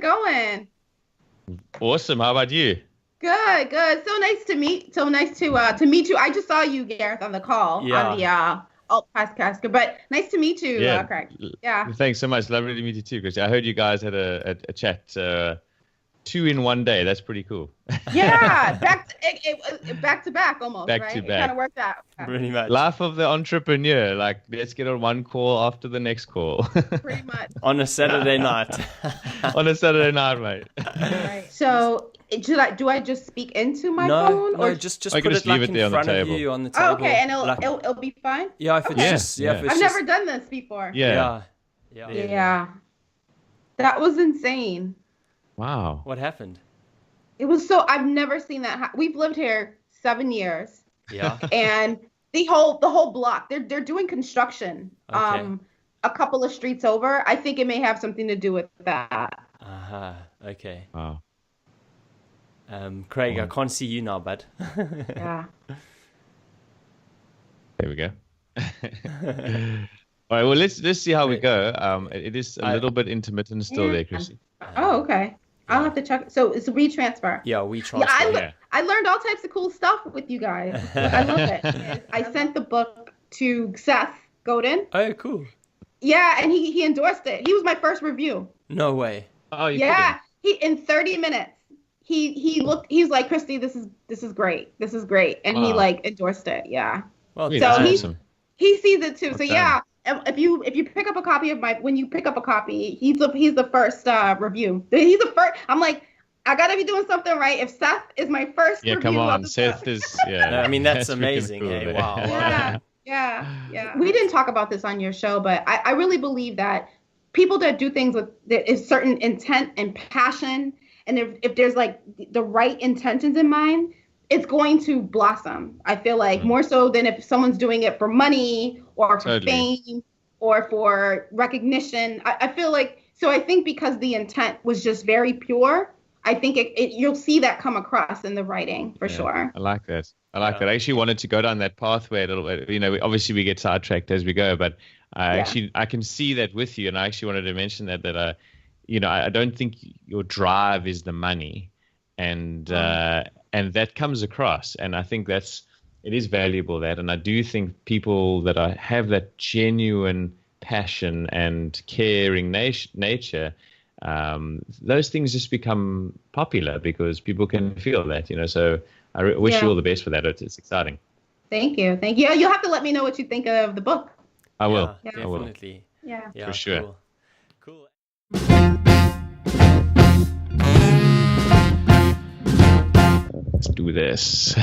going? Awesome. How about you? Good, good. So nice to meet you. I just saw you, Gareth, on the call on the alt podcast. But nice to meet you, Yeah. Craig. Yeah. Thanks so much. Lovely to meet you too, Christie. I heard you guys had a chat 2 in 1 day. That's pretty cool. Yeah, back to back almost, Back right? to It back. kind of worked out. Pretty much. Life of the entrepreneur. Like, let's get on one call after the next call. Pretty much. On a Saturday night. On a Saturday night, mate. Right. So, do I just speak into my phone? No, just I put just it like leave it in there on the front of table. you on the table. Oh, okay, and like, it'll be fine? yeah, if it's Okay. just, yeah, if it's I've just, never done this before. Yeah. Yeah. That was insane. Wow. What happened? It was so, I've never seen that. We've lived here 7 years. Yeah. And the whole block, they're doing construction. Okay. A couple of streets over. I think it may have something to do with that. Okay. Wow. Craig, I can't see you now, bud. Yeah. There we go. All right. Well, let's see how we go. It is a little bit intermittent still there, Christie. Oh, okay. I'll have to check. So it's a WeTransfer. Yeah, we transfer. I learned all types of cool stuff with you guys. I love it. I sent the book to Seth Godin. Oh, cool. Yeah, and he endorsed it. He was my first review. No way. Oh, Yeah, he in 30 minutes. He's like, Christie, this is great. This is great. And he like endorsed it. Yeah. Well, Yeah, so that's awesome. he sees it too. Well So done. yeah, if you pick up a copy of when you pick up a copy, he's the first review. He's the first. I'm like, I gotta be doing something right. If Seth is my first Yeah, review come of on. the Seth book. is, yeah. No, I mean, that's freaking amazing. cool, Hey, man. wow. Yeah. We didn't talk about this on your show, but I really believe that people that do things with there is certain intent and passion, and if there's like the right intentions in mind, it's going to blossom. I feel like more so than if someone's doing it for money or for fame or for recognition. I feel like, so I think because the intent was just very pure, I think you'll see that come across in the writing for sure. I like that. I actually wanted to go down that pathway a little bit. You know, obviously we get sidetracked as we go, but I can see that with you. And I actually wanted to mention that I don't think your drive is the money, and that comes across. And I think it is valuable, that. And I do think people that have that genuine passion and caring nature, those things just become popular because people can feel that, so I wish you all the best for that. It's exciting. Thank you. Yeah, you'll have to let me know what you think of the book. I will. Yeah, I will. definitely. Yeah. For sure. Cool. Let's do this.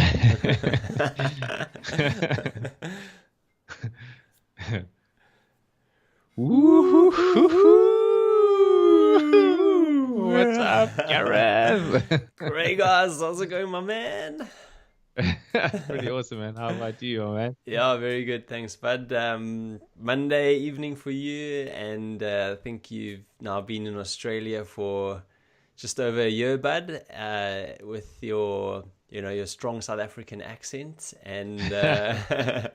What's up, Gareth? Great, guys. How's it going, my man? Pretty awesome, man. How about you, man? Yeah, very good. Thanks, bud. Monday evening for you, and I think you've now been in Australia for just over a year, bud, with your strong South African accent. And how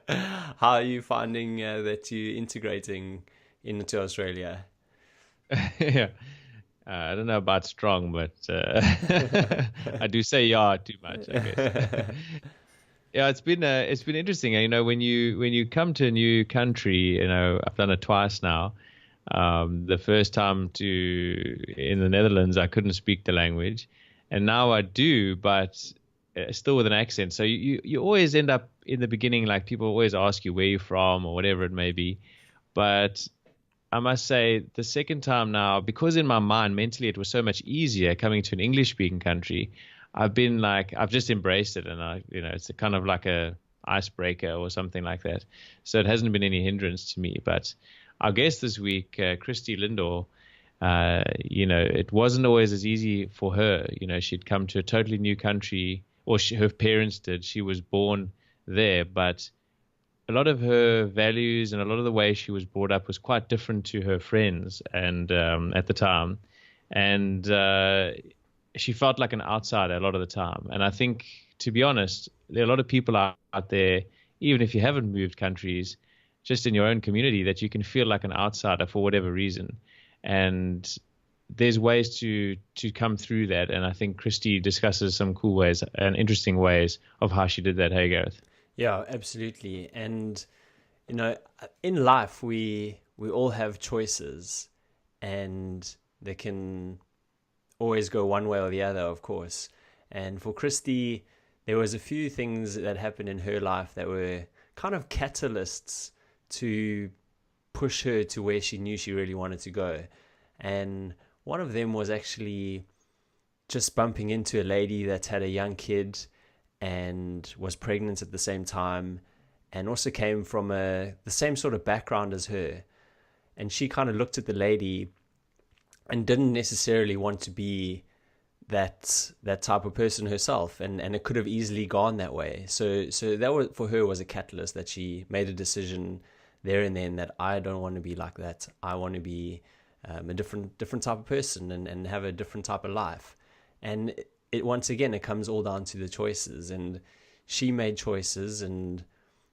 are you finding that you're integrating into Australia? Yeah. I don't know about strong, but I do say yeah too much, I guess. Yeah, it's been interesting. When you come to a new country, I've done it twice now. The first time in the Netherlands, I couldn't speak the language, and now I do, but still with an accent. So you always end up in the beginning, like people always ask you where you're from or whatever it may be, but I must say the second time now, because in my mind, mentally, it was so much easier coming to an English-speaking country. I've just embraced it, and it's kind of like a icebreaker or something like that. So it hasn't been any hindrance to me. But our guest this week, Christie Lindor, it wasn't always as easy for her. She'd come to a totally new country, or her parents did. She was born there, but a lot of her values and a lot of the way she was brought up was quite different to her friends and at the time. And she felt like an outsider a lot of the time. And I think, to be honest, there are a lot of people out there, even if you haven't moved countries, just in your own community, that you can feel like an outsider for whatever reason. And there's ways to come through that, and I think Christie discusses some cool ways and interesting ways of how she did that. Hey, Gareth. Yeah, absolutely. And in life we all have choices, and they can always go one way or the other, of course. And for Christie, there was a few things that happened in her life that were kind of catalysts to push her to where she knew she really wanted to go. And one of them was actually just bumping into a lady that had a young kid and was pregnant at the same time, and also came from the same sort of background as her. And she kind of looked at the lady and didn't necessarily want to be that type of person herself, and it could have easily gone that way. So that was, for her, was a catalyst, that she made a decision there and then that I don't want to be like that. I want to be a different type of person and have a different type of life. And it once again, it comes all down to the choices, and she made choices, and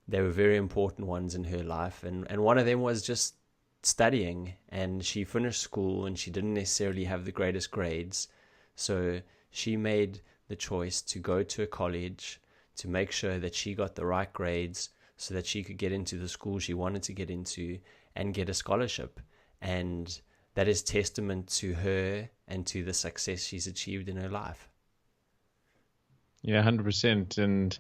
they were very important ones in her life. And one of them was just studying, and she finished school and she didn't necessarily have the greatest grades. So she made the choice to go to a college to make sure that she got the right grades so that she could get into the school she wanted to get into and get a scholarship. And that is testament to her and to the success she's achieved in her life. Yeah, 100%. And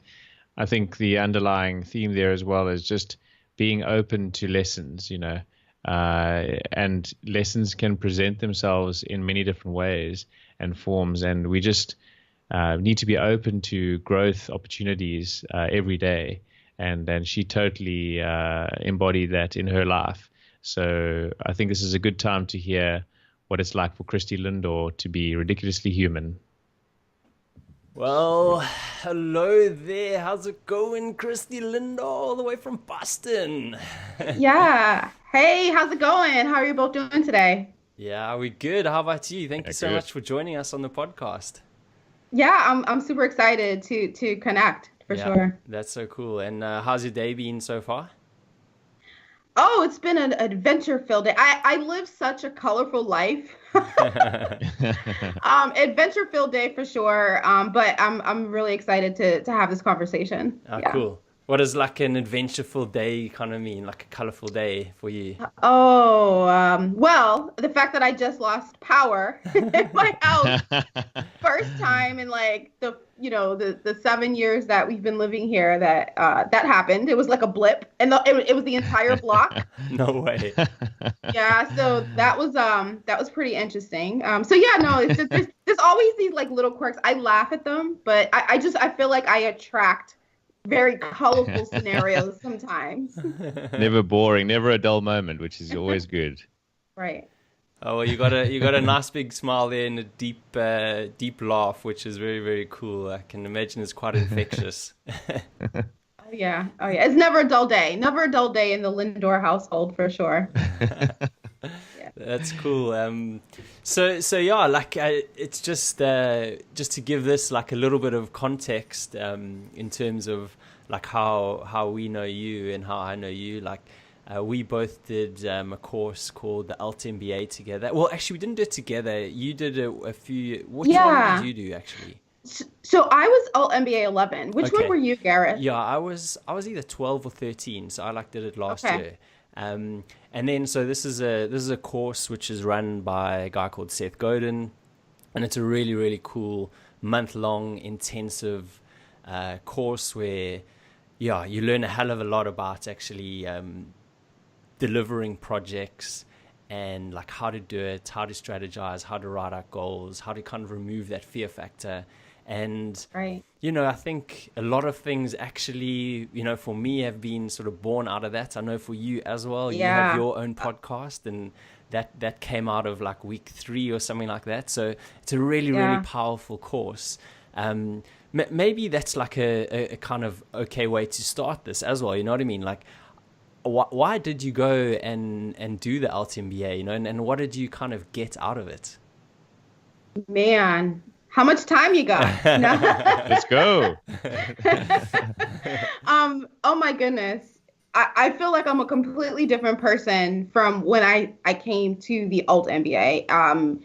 I think the underlying theme there as well is just being open to lessons, and lessons can present themselves in many different ways and forms. And we just need to be open to growth opportunities every day. And she totally embodied that in her life. So I think this is a good time to hear what it's like for Christie Lindor to be ridiculously human. Well, hello there. How's it going, Christie Lindor, all the way from Boston? Yeah. Hey, how's it going? How are you both doing today? Yeah, we're good. How about you? Thank you so much for joining us on the podcast. Yeah, I'm super excited to connect for sure. That's so cool. And how's your day been so far? Oh, it's been an adventure-filled day. I live such a colorful life. Adventure-filled day for sure. But I'm really excited to have this conversation. Cool. What does like an adventureful day kind of mean? Like a colorful day for you? Well, the fact that I just lost power in my house, first time in like the 7 years that we've been living here that happened. It was like a blip, and it was the entire block. No way. Yeah, so that was pretty interesting. It's just there's always these like little quirks. I laugh at them, but I feel like I attract very colorful scenarios sometimes. Never boring, never a dull moment, which is always good. Right. Oh, well, you got a nice big smile there and a deep laugh, which is very, very cool. I can imagine it's quite infectious. Oh yeah. It's never a dull day. Never a dull day in the Lindor household for sure. Yeah. That's cool. It's just to give this like a little bit of context in terms of like how we know you and how I know you. Like we both did a course called the alt-MBA together. Well, actually, we didn't do it together. You did a few. Which one did you do actually? So I was alt-MBA 11. Which one were you, Gareth? Yeah, I was either 12 or 13. So I did it last year. And then so this is a course which is run by a guy called Seth Godin, and it's a really, really cool month-long intensive course where you learn a hell of a lot about actually delivering projects and like how to do it, how to strategize, how to write out goals, how to kind of remove that fear factor. And, I think a lot of things actually, for me have been sort of born out of that. I know for you as well, you have your own podcast, and that came out of like week 3 or something like that. So it's a really, really powerful course. Maybe that's like a kind of okay way to start this as well. You know what I mean? Like, why did you go and do the alt-MBA, and what did you kind of get out of it? Man, how much time you got? Let's go. Oh my goodness. I feel like I'm a completely different person from when I came to the alt-MBA.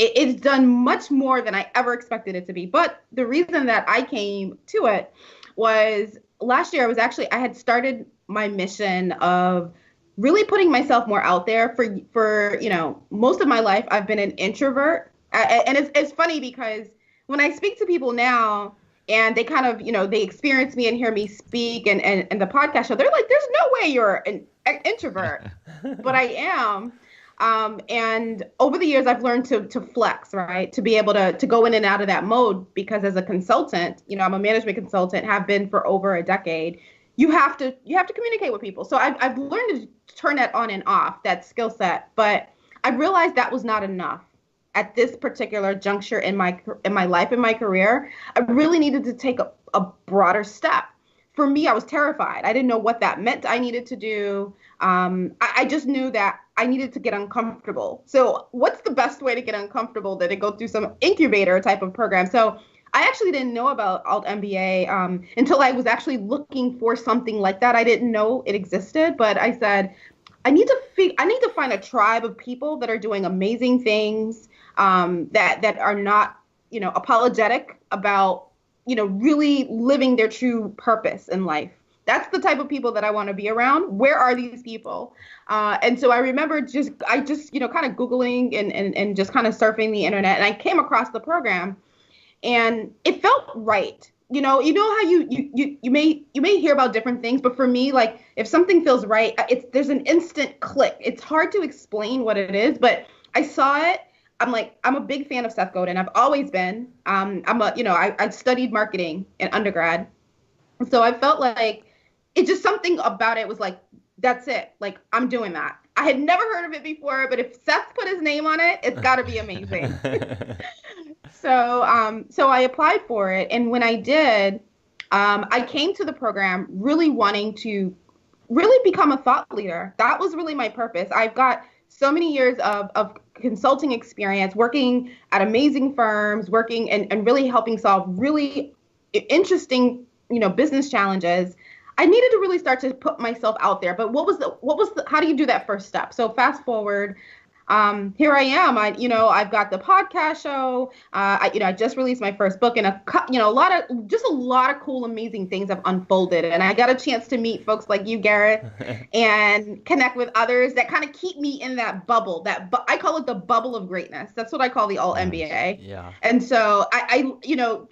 It's done much more than I ever expected it to be. But the reason that I came to it was last year I had started my mission of really putting myself more out there. For most of my life I've been an introvert, and it's funny because when I speak to people now and they kind of they experience me and hear me speak and the podcast show, they're like, there's no way you're an introvert. But I am. And over the years, I've learned to flex, right? To be able to go in and out of that mode, because as a consultant, I'm a management consultant, have been for over a decade. You have to communicate with people. So I've learned to turn that on and off, that skill set. But I realized that was not enough at this particular juncture in my life, in my career. I really needed to take a broader step. For me, I was terrified. I didn't know what that meant I needed to do. I just knew that I needed to get uncomfortable. So what's the best way to get uncomfortable than to go through some incubator type of program? So I actually didn't know about alt-MBA until I was actually looking for something like that. I didn't know it existed, but I said, I need to find a tribe of people that are doing amazing things, that are not, apologetic about, really living their true purpose in life. That's the type of people that I want to be around. Where are these people? And so I remember just kind of Googling and just kind of surfing the internet, and I came across the program, and it felt right. You know how you may hear about different things, but for me, like, if something feels right, there's an instant click. It's hard to explain what it is, but I saw it. I'm a big fan of Seth Godin. I've always been. I studied marketing in undergrad, so I felt like it just, something about it was like, that's it. Like, I'm doing that. I had never heard of it before, but if Seth put his name on it, it's got to be amazing. So I applied for it. And when I did, I came to the program really wanting to really become a thought leader. That was really my purpose. I've got so many years of consulting experience, working at amazing firms, working and really helping solve really interesting, business challenges. I needed to really start to put myself out there. But how do you do that first step? So fast forward, here I am. I've got the podcast show. I just released my first book, and a lot of cool, amazing things have unfolded. And I got a chance to meet folks like you, Gareth, and connect with others that kind of keep me in that bubble. I call it the bubble of greatness. That's what I call the alt-MBA. Yeah. And so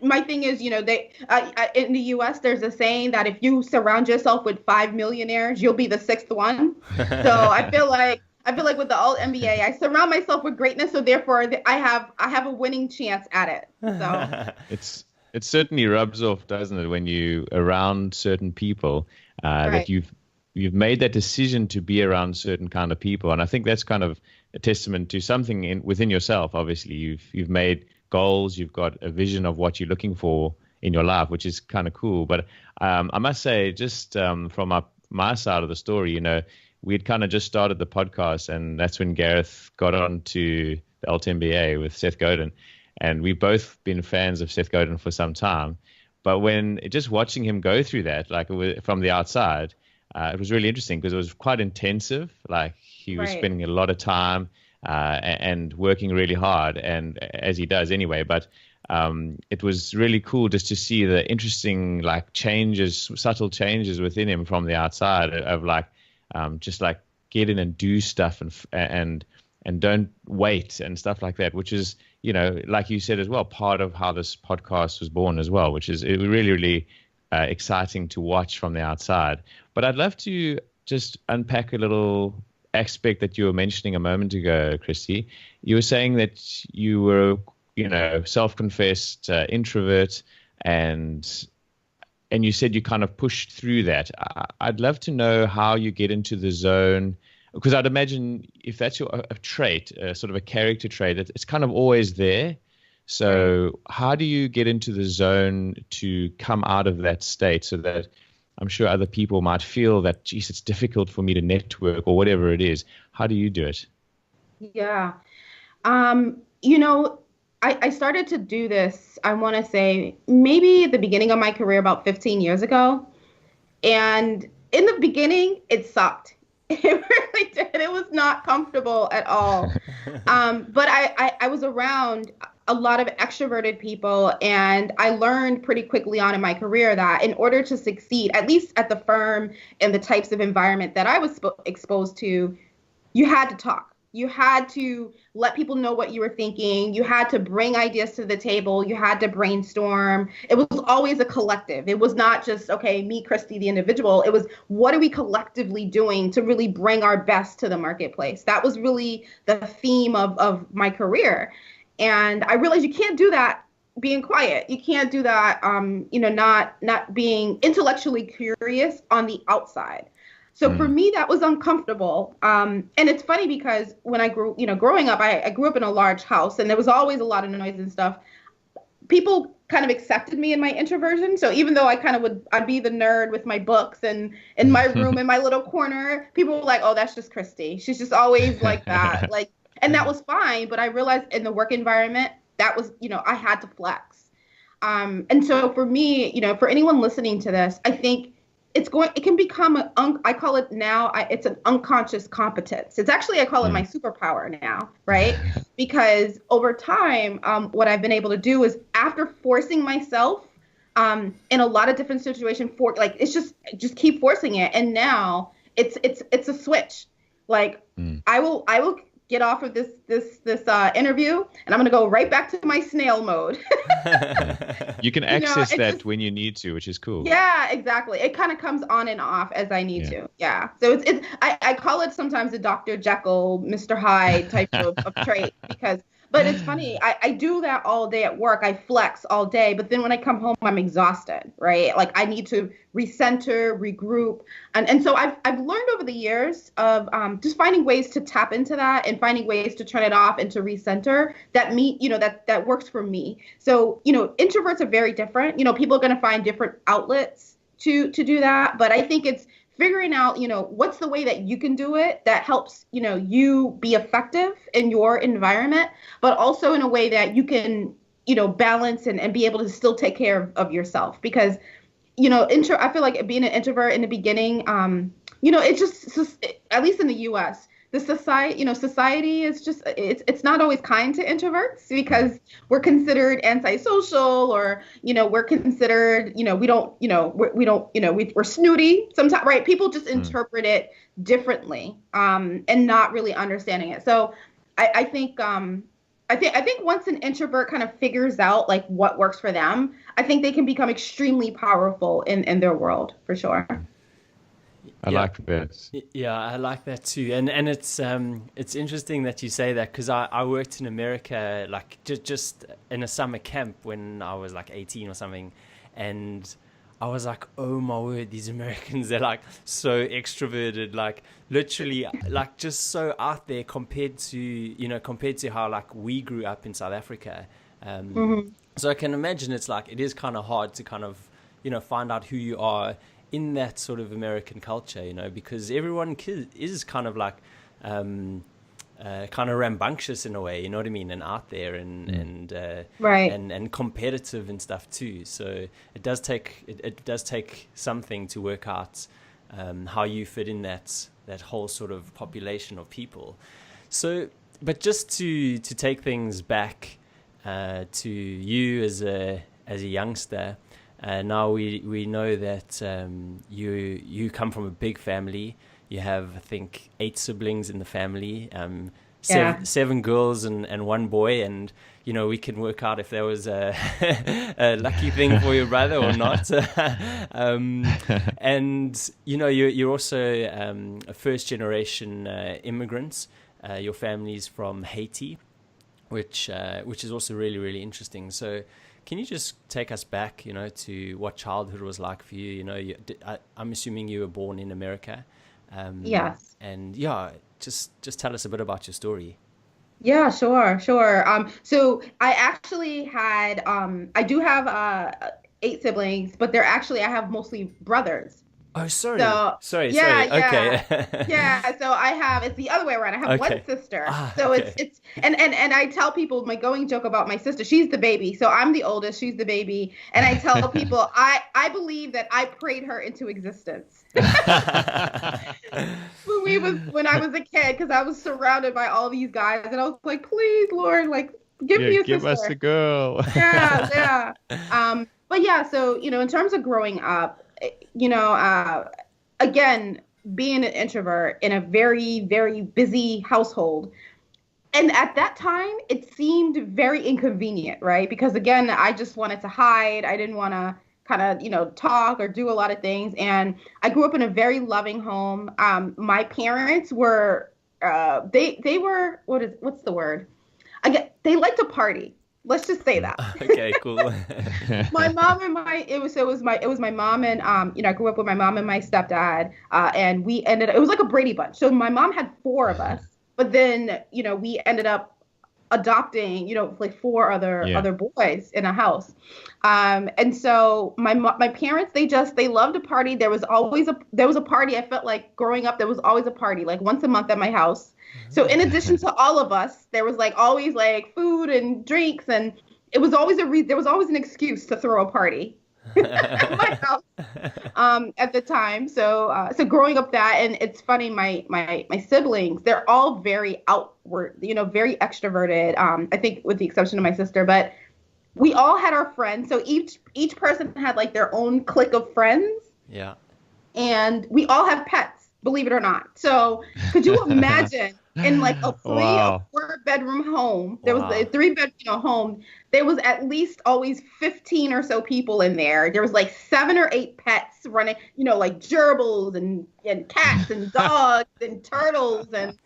my thing is, in the U.S. there's a saying that if you surround yourself with 5 millionaires, you'll be the 6th one. So I feel like with the alt-MBA, I surround myself with greatness, so therefore I have a winning chance at it. So it certainly rubs off, doesn't it, when you around certain people, right, that you've made that decision to be around certain kind of people, and I think that's kind of a testament to something within yourself. Obviously, you've made goals, you've got a vision of what you're looking for in your life, which is kind of cool. But I must say, just from my side of the story, we had kind of just started the podcast, and that's when Gareth got on to the alt-MBA with Seth Godin. And we've both been fans of Seth Godin for some time. But when just watching him go through that, like from the outside, it was really interesting because it was quite intensive. Like he was spending a lot of time and working really hard, and as he does anyway. But it was really cool just to see the interesting subtle changes within him from the outside of just like get in and do stuff and don't wait and stuff like that, which is, like you said as well, part of how this podcast was born as well, which is really, really exciting to watch from the outside. But I'd love to just unpack a little aspect that you were mentioning a moment ago, Christie. You were saying that you were, self-confessed introvert, and you said you kind of pushed through that. I'd love to know how you get into the zone, because I'd imagine if that's a trait, sort of a character trait, it's kind of always there. So how do you get into the zone to come out of that state so that I'm sure other people might feel that, geez, it's difficult for me to network or whatever it is? How do you do it? Yeah. I started to do this, I want to say, maybe at the beginning of my career about 15 years ago. And in the beginning, it sucked. It really did. It was not comfortable at all. But I was around a lot of extroverted people, and I learned pretty quickly on in my career that in order to succeed, at least at the firm and the types of environment that I was exposed to, you had to talk. You had to let people know what you were thinking. You had to bring ideas to the table. You had to brainstorm. It was always a collective. It was not just, okay, me, Christie, the individual. It was, what are we collectively doing to really bring our best to the marketplace? That was really the theme of my career. And I realized you can't do that being quiet. You can't do that, not being intellectually curious on the outside. So for me, that was uncomfortable. And it's funny because when I growing up, I grew up in a large house and there was always a lot of noise and stuff. People kind of accepted me in my introversion. So even though I'd be the nerd with my books and in my room, in my little corner, people were like, oh, that's just Christie. She's just always like that. And that was fine. But I realized in the work environment, that was, I had to flex. And so for me, for anyone listening to this, I think it can become I call it now, it's an unconscious competence. It's actually, I call it my superpower now, right? Because over time, what I've been able to do is after forcing myself in a lot of different situations, it's just keep forcing it. And now it's a switch. Like I will get off of this interview and I'm going to go right back to my snail mode. You can access that when you need to, which is cool. Yeah, exactly. It kind of comes on and off as I need to. Yeah. So I call it sometimes a Dr. Jekyll, Mr. Hyde type of trait but it's funny. I do that all day at work. I flex all day, but then when I come home, I'm exhausted, right? Like I need to recenter, regroup. And so I've learned over the years of just finding ways to tap into that and finding ways to turn it off and to recenter that works for me. So, introverts are very different. People are going to find different outlets to do that. But I think it's figuring out, what's the way that you can do it that helps, you be effective in your environment, but also in a way that you can, balance and be able to still take care of yourself. Because, I feel like being an introvert in the beginning, it's just at least in the US, the society is just, it's not always kind to introverts because we're considered antisocial or, we're considered, we're snooty sometimes, right? People just interpret it differently, and not really understanding it. So I think once an introvert kind of figures out like what works for them, I think they can become extremely powerful in their world for sure. I like that. Yeah, I like that too. And it's interesting that you say that because I worked in America like just in a summer camp when I was like 18 or something, and I was like, oh my word, these Americans, they're like so extroverted, like literally like just so out there compared to how like we grew up in South Africa. So I can imagine it is kind of hard to kind of, find out who you are in that sort of American culture, because everyone is kind of like kind of rambunctious in a way, you know what I mean, and out there and right, and competitive and stuff too. So it does take something to work out how you fit in that whole sort of population of people. So, but just to take things back to you as a youngster. Now we know that you come from a big family. You have, I think, 8 siblings in the family, 7 girls and 1 boy. And, we can work out if there was a lucky thing for your brother or not. And, you're also a first-generation immigrant. Your family's from Haiti, which is also really, really interesting. So can you just take us back, to what childhood was like for you? I'm assuming you were born in America. Yes. And yeah, just tell us a bit about your story. Yeah, sure. So I actually had, I do have 8 siblings, but I have mostly brothers. Oh, sorry. So Sorry. yeah, Okay. yeah. So I have, it's the other way around. I have one Okay. sister. Ah, So okay. it's and I tell people my going joke about my sister. She's the baby. So I'm the oldest. She's the baby. And I tell people I believe that I prayed her into existence. When I was a kid, because I was surrounded by all these guys, and I was like, please, Lord, like give me a give sister. us a girl. Yeah. But yeah, so in terms of growing up, again, being an introvert in a very, very busy household. And at that time, it seemed very inconvenient, right? Because again, I just wanted to hide. I didn't want to kind of, talk or do a lot of things. And I grew up in a very loving home. My parents were, they were, what's the word? They like to party. Let's just say that. Okay, cool. My mom and it was my mom and I grew up with my mom and my stepdad, and it was like a Brady Bunch. So my mom had four of us, but then we ended up adopting like four other boys in a house, and so my parents, they loved to party. There was a party. I felt like growing up there was always a party, like once a month at my house. So in addition to all of us, there was like always like food and drinks, and it was always there was always an excuse to throw a party at my house at the time. So growing up that, and it's funny, my siblings, they're all very outward, very extroverted. I think with the exception of my sister, but we all had our friends. So each person had like their own clique of friends. Yeah. And we all have pets, believe it or not. So could you imagine in like a 3 or 4 bedroom home, there was a 3-bed home, there was at least always 15 or so people in there. There was like 7 or 8 pets running, like gerbils and cats and dogs and turtles. I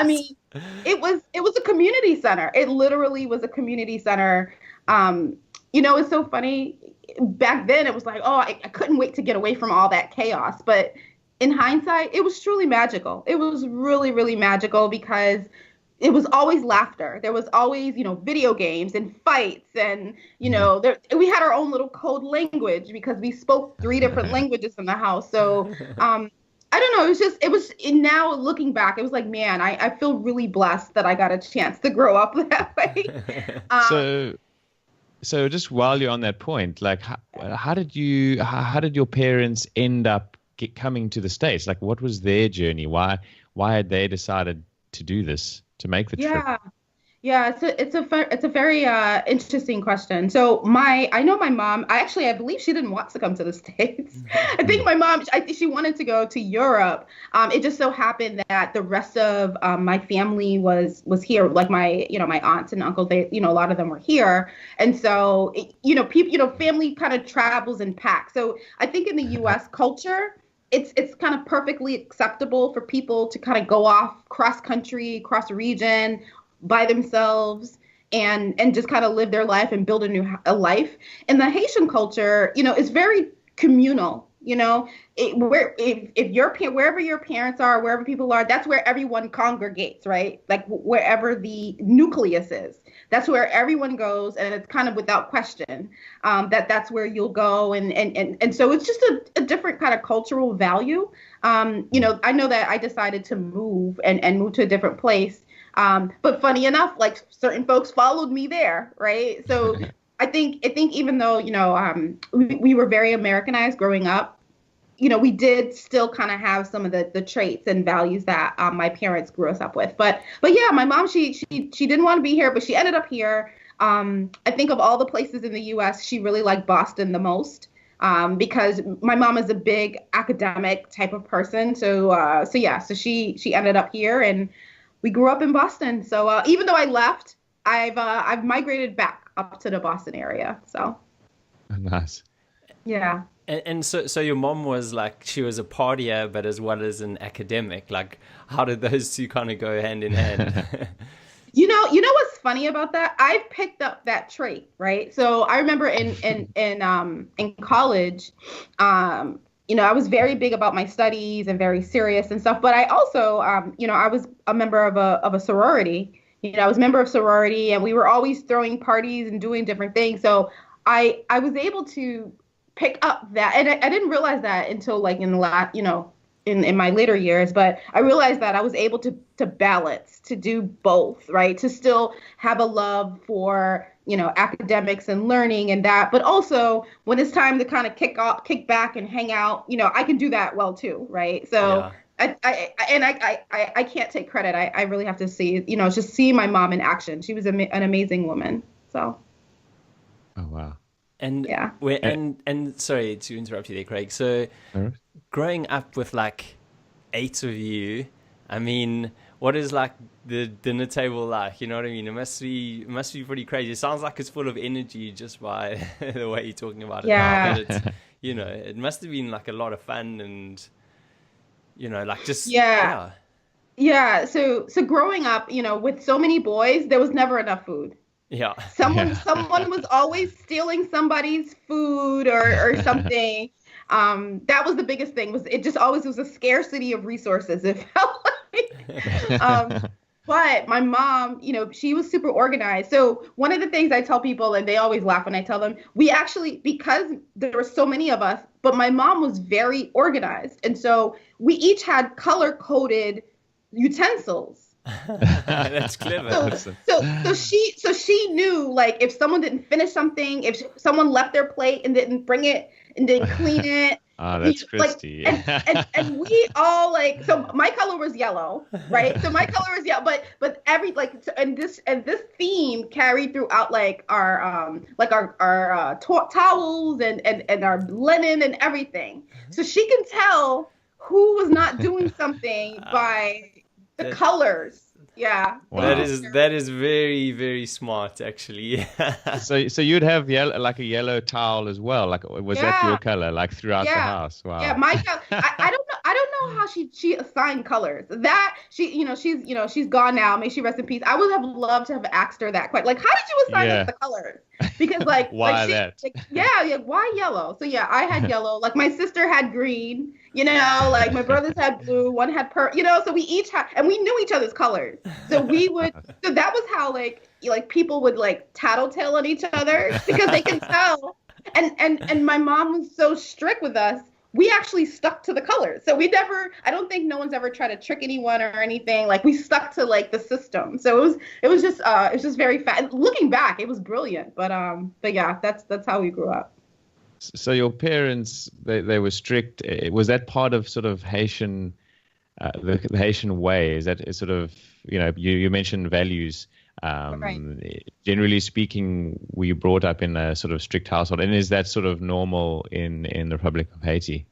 mean, it was a community center. It literally was a community center. It's so funny. Back then it was like, I couldn't wait to get away from all that chaos. But in hindsight, it was truly magical. It was really, really magical because it was always laughter. There was always, video games and fights. And, we had our own little code language because we spoke 3 different languages in the house. So I don't know. Now looking back, it was like, man, I feel really blessed that I got a chance to grow up that way. So just while you're on that point, like how did your parents end up coming to the States? Like, what was their journey? Why had they decided to do this, to make the trip? Yeah, it's a very interesting question. So I know my mom. I believe she didn't want to come to the States. I think my mom. I think she wanted to go to Europe. It just so happened that the rest of my family was here. Like my aunts and uncles. They a lot of them were here, and so people family kind of travels in packs. So I think in the U.S. culture, it's kind of perfectly acceptable for people to kind of go off cross country, cross region, by themselves and just kind of live their life and build a life. And the Haitian culture, is very communal. Wherever your parents are, wherever people are, that's where everyone congregates, right? Like wherever the nucleus is, that's where everyone goes, and it's kind of without question that's where you'll go, and so it's just a different kind of cultural value. I know that I decided to move and move to a different place. But funny enough, like certain folks followed me there, right? So I think even though, we were very Americanized growing up, we did still kind of have some of the traits and values that my parents grew us up with. But yeah, my mom, she didn't want to be here, but she ended up here. I think of all the places in the U.S., she really liked Boston the most. Because my mom is a big academic type of person. So she ended up here, and we grew up in Boston. So even though I left, I've migrated back up to the Boston area. So nice. Yeah. And so your mom was like, she was a partier, but as well as an academic. Like, how did those two kind of go hand in hand? You know what's funny about that? I've picked up that trait, right? So I remember in college, I was very big about my studies and very serious and stuff. But I also, I was a member of a sorority. I was a member of sorority, and we were always throwing parties and doing different things. So I was able to pick up that, and I didn't realize that until like in the last, in my later years, but I realized that I was able to balance, to do both, right? To still have a love for, academics and learning and that, but also when it's time to kind of kick back and hang out, I can do that well too, right? So I can't take credit. I really have to see, just see my mom in action. She was an amazing woman. So. Oh, wow. And yeah. And sorry to interrupt you there, Craig. So growing up with like 8 of you, I mean, what is like the dinner table like? You know what I mean? It must be pretty crazy. It sounds like it's full of energy just by the way you're talking about it now. But it's, it must have been like a lot of fun and, like just Yeah. So growing up, with so many boys, there was never enough food. Yeah. Someone was always stealing somebody's food or something. That was the biggest thing. It just always was a scarcity of resources. It felt like. But my mom, she was super organized. So one of the things I tell people, and they always laugh when I tell them, we actually, because there were so many of us, but my mom was very organized. And so we each had color-coded utensils. That's clever. So she knew, like, if someone didn't finish something, if someone left their plate and didn't bring it and didn't clean it. Oh, that's Christie. And we all so my color was yellow, right? So my color was yellow, but every and this theme carried throughout our towels and our linen and everything. So she can tell who was not doing something by the colors. Yeah. Wow. That is very, very smart, actually. So you'd have a yellow towel as well. Like, was that your color, like throughout the house? Wow. Yeah, my color. I don't know how she assigned colors. That she's gone now. May she rest in peace. I would have loved to have asked her that question. Like, how did you assign us the colors? Because why that? Why yellow? So yeah, I had yellow. Like my sister had green. Like my brothers had blue. One had so we each had, and we knew each other's colors. So we would. So that was how people would tattletale on each other because they can tell. And my mom was so strict with us. We actually stuck to the colors. So I don't think no one's ever tried to trick anyone or anything. Like we stuck to the system. So it was just very fast. Looking back, it was brilliant. But yeah, that's how we grew up. So your parents, they were strict. Was that part of sort of Haitian, the Haitian way? Is that sort of, you mentioned values. Right. Generally speaking, were you brought up in a sort of strict household, and is that sort of normal in the Republic of Haiti?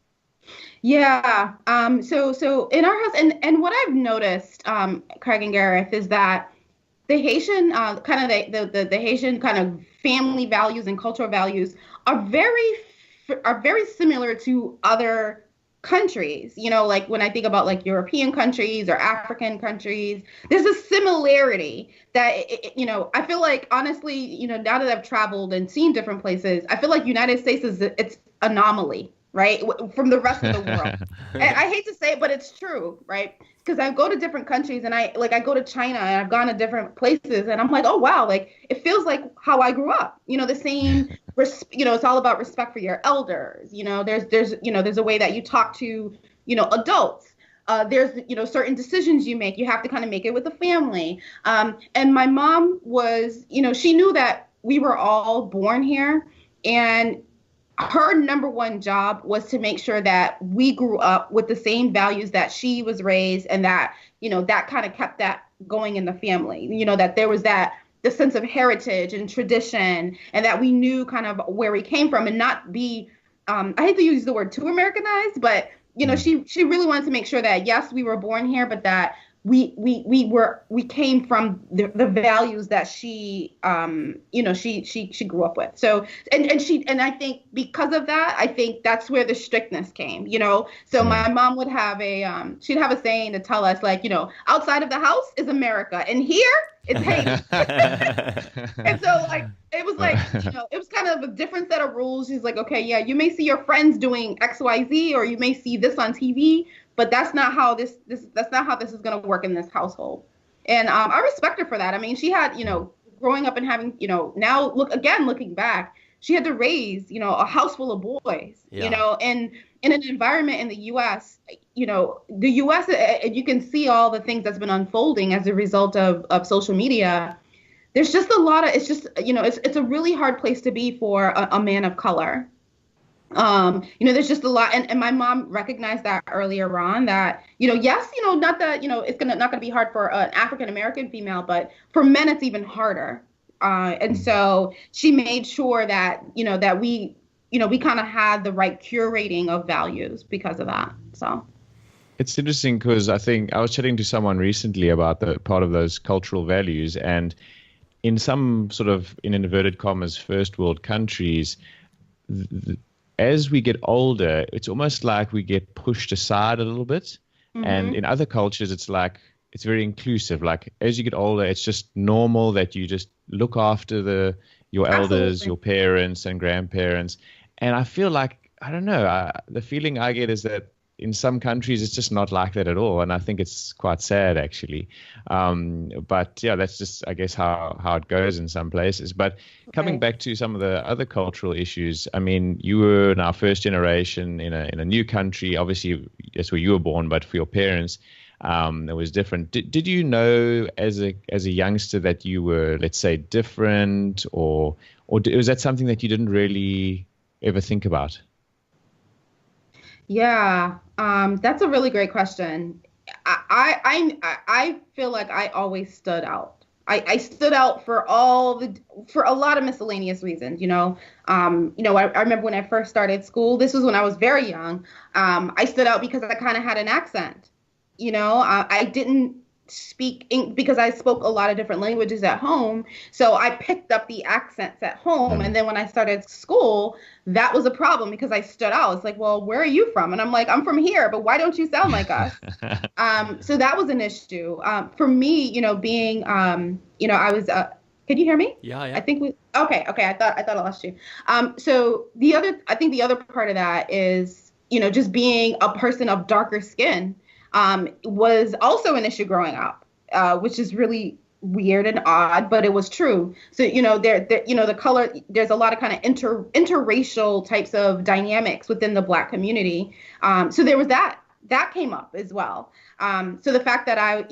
Yeah. So in our house, and what I've noticed, Craig and Gareth, is that the Haitian kind of the Haitian kind of family values and cultural values are very similar to other countries. Like when I think about European countries or African countries, there's a similarity that I feel like, honestly, now that I've traveled and seen different places, I feel like United States it's anomaly, right, from the rest of the world. I hate to say it, but it's true, right? Because I go to different countries and I go to China and I've gone to different places and I'm like, oh wow, it feels like how I grew up. The same. It's all about respect for your elders. There's a way that you talk to adults. There's certain decisions you make. You have to kind of make it with the family. And my mom was, she knew that we were all born here, and her number one job was to make sure that we grew up with the same values that she was raised, and that, that kind of kept that going in the family, that there was the sense of heritage and tradition, and that we knew kind of where we came from and not be, I hate to use the word too Americanized, but, she really wanted to make sure that, yes, we were born here, but that we came from the values that she grew up with. So, and I think because of that, I think that's where the strictness came, So my mom would have she'd have a saying to tell us, outside of the house is America, and here it's Haiti. And so it was it was kind of a different set of rules. She's like, okay, yeah, you may see your friends doing XYZ, or you may see this on TV, but that's not how this is going to work in this household. And I respect her for that. I mean, she had, growing up and having, now looking back, she had to raise, a house full of boys, and in an environment in the U.S., the U.S., you can see all the things that's been unfolding as a result of social media. There's just a lot of, it's just, it's a really hard place to be for a man of color. There's just a lot. And my mom recognized that earlier on that, yes, not that, it's not going to be hard for an African-American female, but for men, it's even harder. And so she made sure that, that we kind of had the right curating of values because of that. So it's interesting because I think I was chatting to someone recently about the part of those cultural values, and in some sort of, in inverted commas, first world countries, as we get older, it's almost like we get pushed aside a little bit. Mm-hmm. And in other cultures, it's like, it's very inclusive. Like as you get older, it's just normal that you just look after your elders, your parents and grandparents. And I feel like, I don't know, the feeling I get is that in some countries, it's just not like that at all. And I think it's quite sad, actually. But yeah, that's just, I guess, how it goes in some places. But coming back to some of the other cultural issues, I mean, you were now first generation in a new country. Obviously, that's where you were born, but for your parents, it was different. Did you know as a youngster that you were, let's say, different, or was that something that you didn't really ever think about? Yeah, that's a really great question. I feel like I always stood out. I stood out for a lot of miscellaneous reasons. I remember when I first started school. This was when I was very young. I stood out because I kind of had an accent. I didn't speak because I spoke a lot of different languages at home. So I picked up the accents at home. And then when I started school, that was a problem because I stood out. It's like, well, where are you from? And I'm like, I'm from here, but why don't you sound like us? So that was an issue. For me, being, I was, can you hear me? Yeah. I think okay. I thought I lost you. So I think the other part of that is, just being a person of darker skin. Was also an issue growing up, which is really weird and odd, but it was true. So, the color, there's a lot of kind of interracial types of dynamics within the Black community. So there was that came up as well. So the fact that I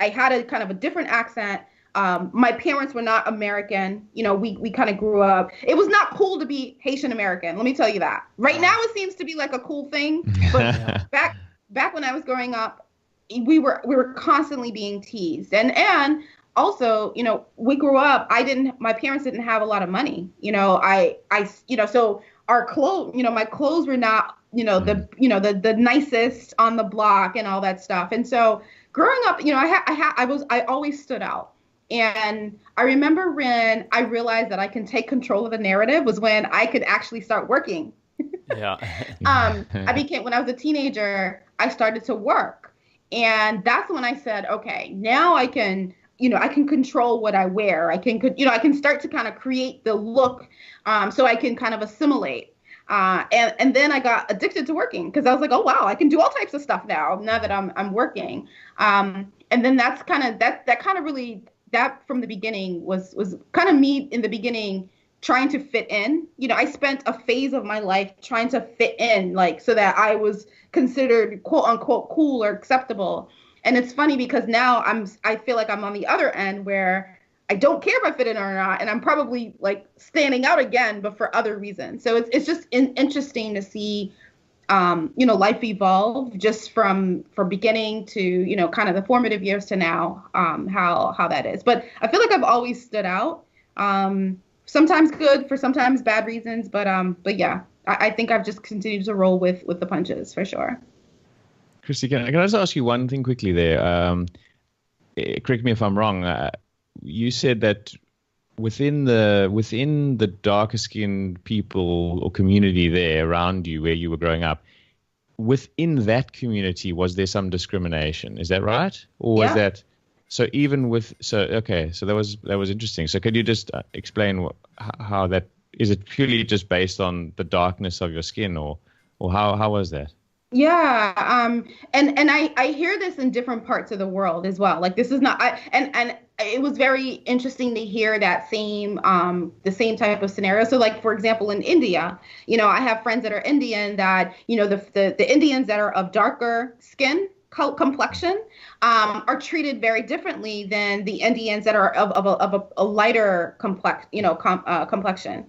had a kind of a different accent. My parents were not American. We kind of grew up. It was not cool to be Haitian American. Let me tell you that. Right now, it seems to be like a cool thing, but back when I was growing up, we were constantly being teased. And also, we grew up, my parents didn't have a lot of money. So our clothes, my clothes were not, the nicest on the block and all that stuff. And so growing up, I always stood out. And I remember when I realized that I can take control of the narrative was when I could actually start working. Yeah. When I was a teenager, I started to work. And that's when I said, okay, now I can control what I wear. I can start to kind of create the look, so I can kind of assimilate. And then I got addicted to working because I was like, oh, wow, I can do all types of stuff now that I'm working. And then that's kind of really, that from the beginning was kind of me in the beginning trying to fit in. I spent a phase of my life trying to fit in, so that I was considered quote unquote cool or acceptable. And it's funny because now I feel like I'm on the other end where I don't care if I fit in or not. And I'm probably standing out again, but for other reasons. So it's just interesting to see, life evolve just from beginning to, kind of the formative years to now, how that is. But I feel like I've always stood out. Sometimes good for sometimes bad reasons, but yeah, I think I've just continued to roll with the punches for sure. Christie, can I just ask you one thing quickly there? Correct me if I'm wrong. You said that within the darker skinned people or community there around you where you were growing up, within that community, was there some discrimination? Is that right? Or was that? So that was interesting. So could you just explain how that is? It purely just based on the darkness of your skin, or how was that? Yeah, and I hear this in different parts of the world as well. This is not and it was very interesting to hear that the same type of scenario. So like, for example, in India, I have friends that are Indian that, the Indians that are of darker skin complexion are treated very differently than the Indians that are of a lighter complexion.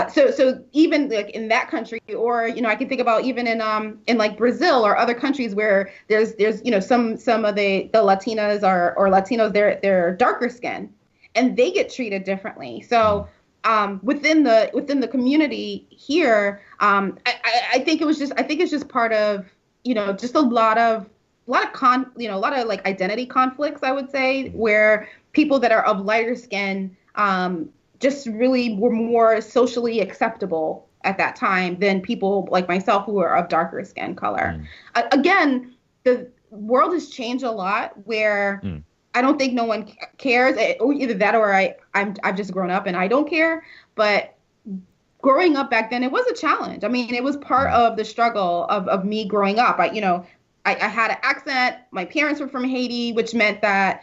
So even like in that country, or I can think about even in like Brazil or other countries where there's some of the Latinas or Latinos, they're darker skin, and they get treated differently. So within the community here, I think it's just part of just a lot of like identity conflicts, I would say, where people that are of lighter skin just really were more socially acceptable at that time than people like myself who are of darker skin color. Again, the world has changed a lot where I don't think no one cares, or either that or I've just grown up and I don't care. But growing up back then, it was a challenge. I mean, it was part of the struggle of me growing up. I had an accent. My parents were from Haiti, which meant that,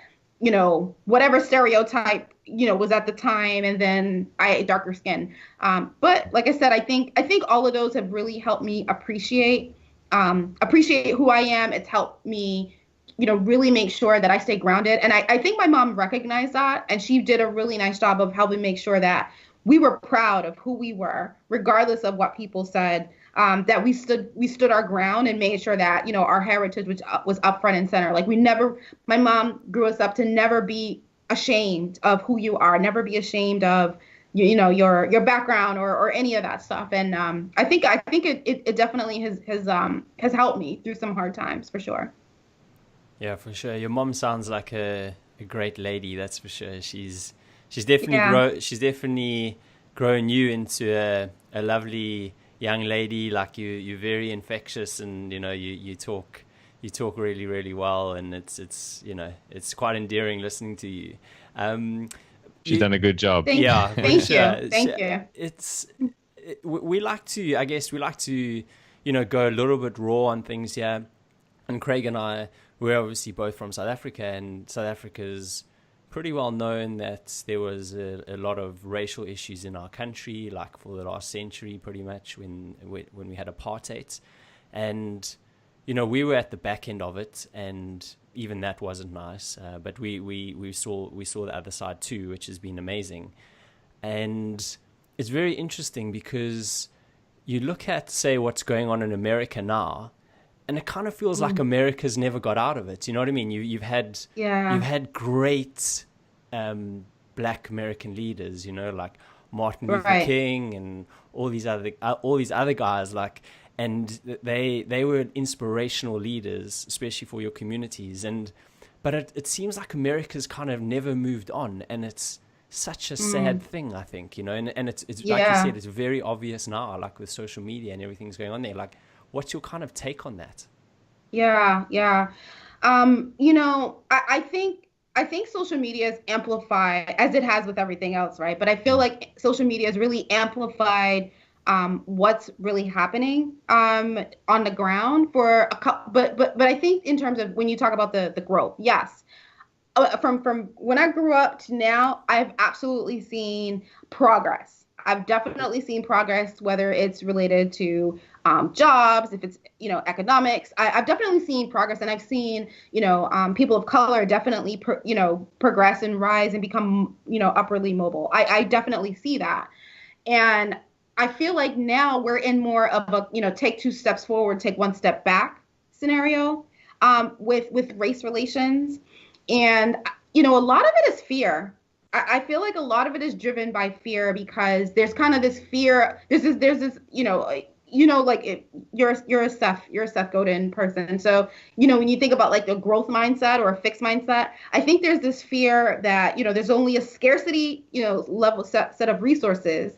whatever stereotype, was at the time. And then I had darker skin. But like I said, I think all of those have really helped me appreciate who I am. It's helped me, really make sure that I stay grounded. And I think my mom recognized that. And she did a really nice job of helping make sure that we were proud of who we were, regardless of what people said. That we stood our ground and made sure that, our heritage was up front and center. Like my mom grew us up to never be ashamed of who you are, never be ashamed of, your background or any of that stuff. And I think it definitely has helped me through some hard times, for sure. Yeah, for sure. Your mom sounds like a great lady, that's for sure. She's definitely grown you into a lovely young lady. Like you're very infectious, and you talk really, really well, and it's quite endearing listening to you. She's done a good job. Thank you. We like to go a little bit raw on things here. And Craig and I, we're obviously both from South Africa, and South Africa's pretty well known that there was a lot of racial issues in our country, like for the last century, pretty much when we had apartheid. And we were at the back end of it, and even that wasn't nice. But we saw the other side too, which has been amazing. And it's very interesting because you look at, say, what's going on in America now, and it kind of feels like America's never got out of it. You know what I mean? You've had great Black American leaders, like Martin Luther King and all these other guys, like. And they were inspirational leaders, especially for your communities. But it seems like America's kind of never moved on, and it's such a sad thing, I think, and it's like you said, it's very obvious now, like with social media and everything's going on there. Like, what's your kind of take on that? Yeah. I think social media is amplified, as it has with everything else, right? But I feel like social media has really amplified what's really happening on the ground but I think in terms of when you talk about the growth, yes, from when I grew up to now, I've absolutely seen progress. I've definitely seen progress, whether it's related to jobs, if it's economics. I've definitely seen progress, and I've seen people of color definitely progress and rise and become upwardly mobile. I definitely see that, and I feel like now we're in more of a, take two steps forward, take one step back scenario with race relations. And, a lot of it is fear. I feel like a lot of it is driven by fear, because there's kind of this fear. There's this, like you're a Seth Godin person. So, when you think about like a growth mindset or a fixed mindset, I think there's this fear that, there's only a scarcity, level set of resources.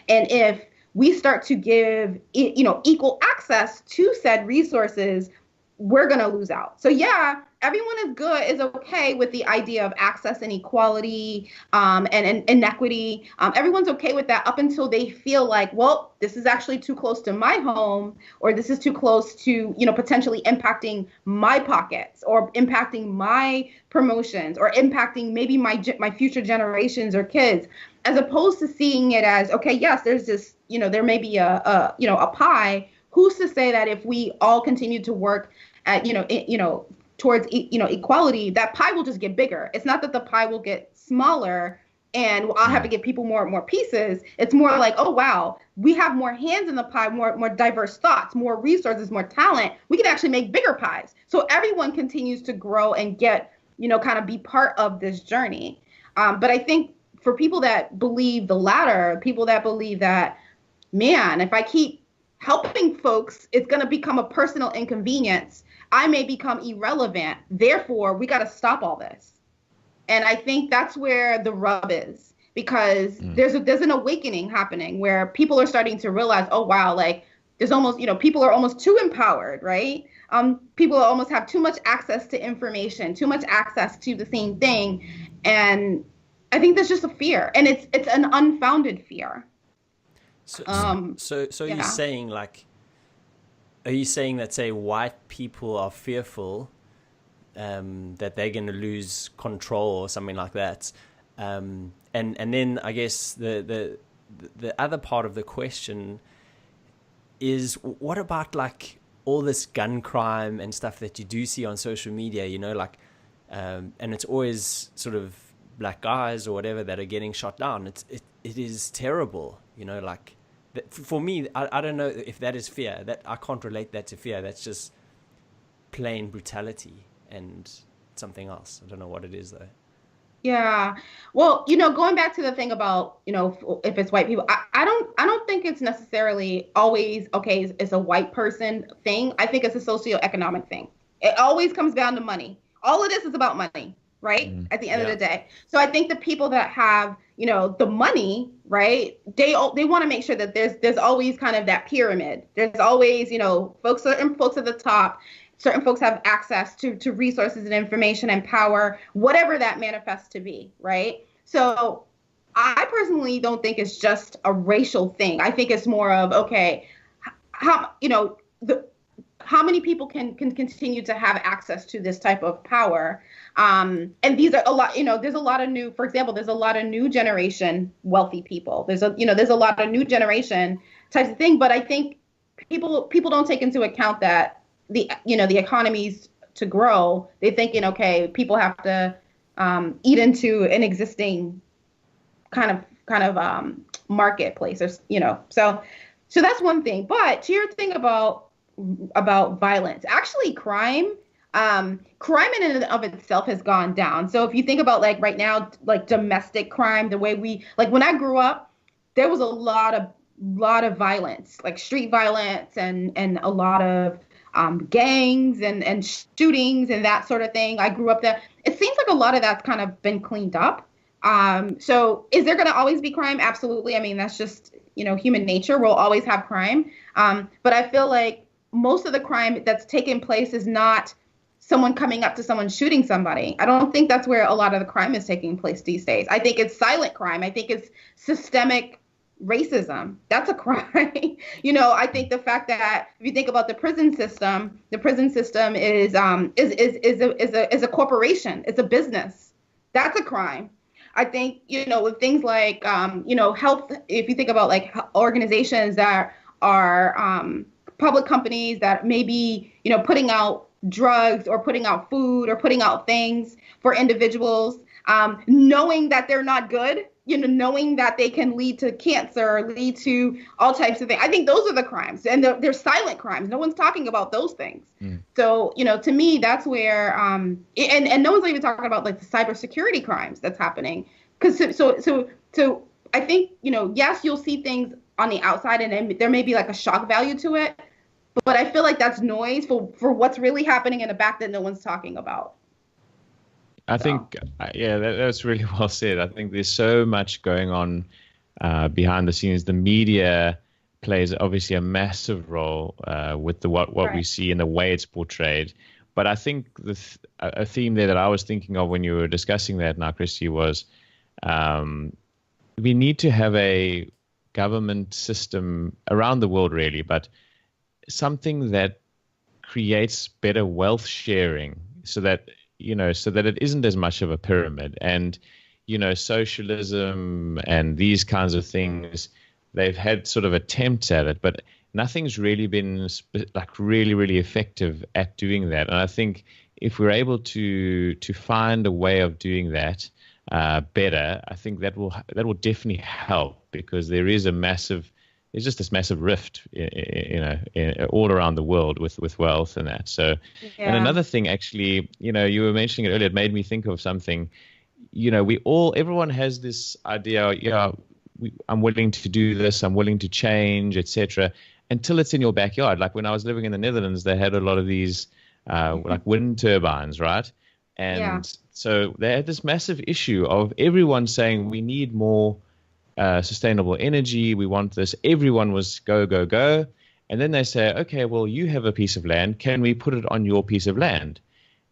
And if we start to give, equal access to said resources, we're going to lose out. So yeah, is okay with the idea of access and equality, and inequity. Everyone's okay with that up until they feel like, well, this is actually too close to my home, or this is too close to, potentially impacting my pockets, or impacting my promotions, or impacting maybe my future generations or kids, as opposed to seeing it as, okay, yes, there's this, there may be a pie. Who's to say that if we all continue to work at, towards, equality, that pie will just get bigger. It's not that the pie will get smaller and I'll have to give people more pieces. It's more like, oh, wow, we have more hands in the pie, more diverse thoughts, more resources, more talent. We can actually make bigger pies. So everyone continues to grow and get, kind of be part of this journey. But I think for people that believe the latter, people that believe that, man, if I keep helping folks, it's going to become a personal inconvenience. I may become irrelevant. Therefore, we got to stop all this. And I think that's where the rub is, because there's an awakening happening where people are starting to realize, oh, wow, like there's almost, people are almost too empowered, right? People almost have too much access to information, too much access to the same thing. And I think that's just a fear, and it's an unfounded fear. So you're saying, like, are you saying that, say, white people are fearful that they're going to lose control or something like that? And then I guess the other part of the question is, what about like all this gun crime and stuff that you do see on social media, like, and it's always sort of black guys or whatever that are getting shot down. It is terrible, like. For me, I don't know if that is fear. That I can't relate that to fear. That's just plain brutality and something else. I don't know what it is though. Yeah. Well, going back to the thing about, if it's white people, I don't think it's necessarily always, okay, it's a white person thing. I think it's a socioeconomic thing. It always comes down to money. All of this is about money, right? At the end of the day. So I think the people that have, the money, right, they want to make sure that there's always kind of that pyramid. There's always, certain folks at the top, certain folks have access to resources and information and power, whatever that manifests to be, right? So I personally don't think it's just a racial thing. I think it's more of, okay, how many people can continue to have access to this type of power? And these are a lot, there's a lot of new, for example, there's a lot of new generation wealthy people. There's a lot of new generation types of thing. But I think people don't take into account that the economies to grow, they're thinking, okay, people have to eat into an existing kind of marketplace, or, so that's one thing. But to your thing about violence, actually crime in and of itself has gone down. So if you think about, like, right now, like domestic crime, the way when I grew up, there was a lot of violence, like street violence and a lot of gangs and shootings and that sort of thing. I grew up there. It seems like a lot of that's kind of been cleaned up. So is there going to always be crime? Absolutely. I mean, that's just, human nature. We'll always have crime. But I feel like most of the crime that's taken place is not someone coming up to someone shooting somebody. I don't think that's where a lot of the crime is taking place these days. I think it's silent crime. I think it's systemic racism. That's a crime. I think the fact that if you think about the prison system is a corporation. It's a business. That's a crime. I think, with things like, health, if you think about like organizations that are public companies that may be, putting out drugs or putting out food or putting out things for individuals, knowing that they're not good, knowing that they can lead to cancer, lead to all types of things. I think those are the crimes, and they're silent crimes. No one's talking about those things. So, to me, that's where, and no one's even talking about like the cybersecurity crimes that's happening. Because so I think, yes, you'll see things on the outside and there may be like a shock value to it. But I feel like that's noise for what's really happening in the back that no one's talking about. I think, that's really well said. I think there's so much going on behind the scenes. The media plays obviously a massive role with what we see and the way it's portrayed. But I think a theme there that I was thinking of when you were discussing that now, Christie, was we need to have a government system around the world, really, but something that creates better wealth sharing, so that it isn't as much of a pyramid. And socialism and these kinds of things, they've had sort of attempts at it, but nothing's really been really, really effective at doing that. And I think if we're able to find a way of doing that better, I think that will definitely help, because there's just this massive rift, all around the world with wealth and that. So, and another thing, actually, you were mentioning it earlier, it made me think of something. Everyone has this idea, I'm willing to do this, I'm willing to change, etc., until it's in your backyard. Like when I was living in the Netherlands, they had a lot of these like wind turbines, right? And so they had this massive issue of everyone saying, we need more sustainable energy, we want this. Everyone was go, go, go. And then they say, okay, well, you have a piece of land. Can we put it on your piece of land?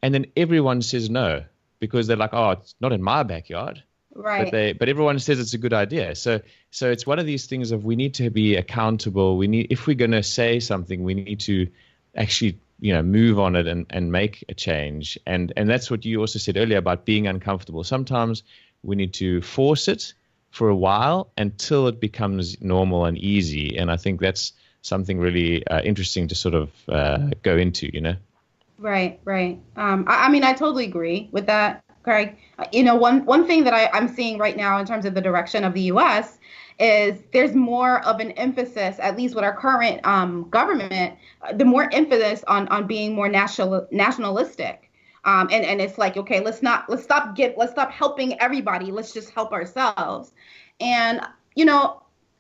And then everyone says no, because they're like, oh, it's not in my backyard. Right. But everyone says it's a good idea. So it's one of these things of, we need to be accountable. If we're going to say something, we need to actually, move on it and make a change. And that's what you also said earlier about being uncomfortable. Sometimes we need to force it for a while until it becomes normal and easy. And I think that's something really interesting to sort of go into, Right. I mean, I totally agree with that, Craig. One thing that I'm seeing right now in terms of the direction of the U.S. is there's more of an emphasis, at least with our current government, the more emphasis on being more nationalistic. And it's like, okay, let's stop helping everybody. Let's just help ourselves. And,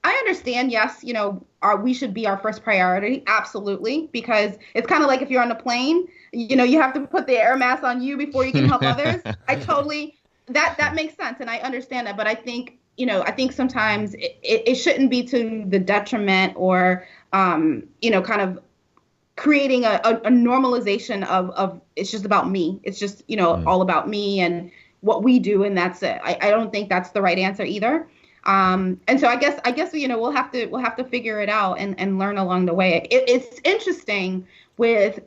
I understand, yes, we should be our first priority. Absolutely. Because it's kind of like if you're on a plane, you have to put the air mask on you before you can help others. That makes sense. And I understand that. But I think sometimes it shouldn't be to the detriment or, kind of creating a normalization of it's just about me. It's just, all about me and what we do. And that's it. I don't think that's the right answer either. And so I guess, we'll have to figure it out and learn along the way. It's interesting with,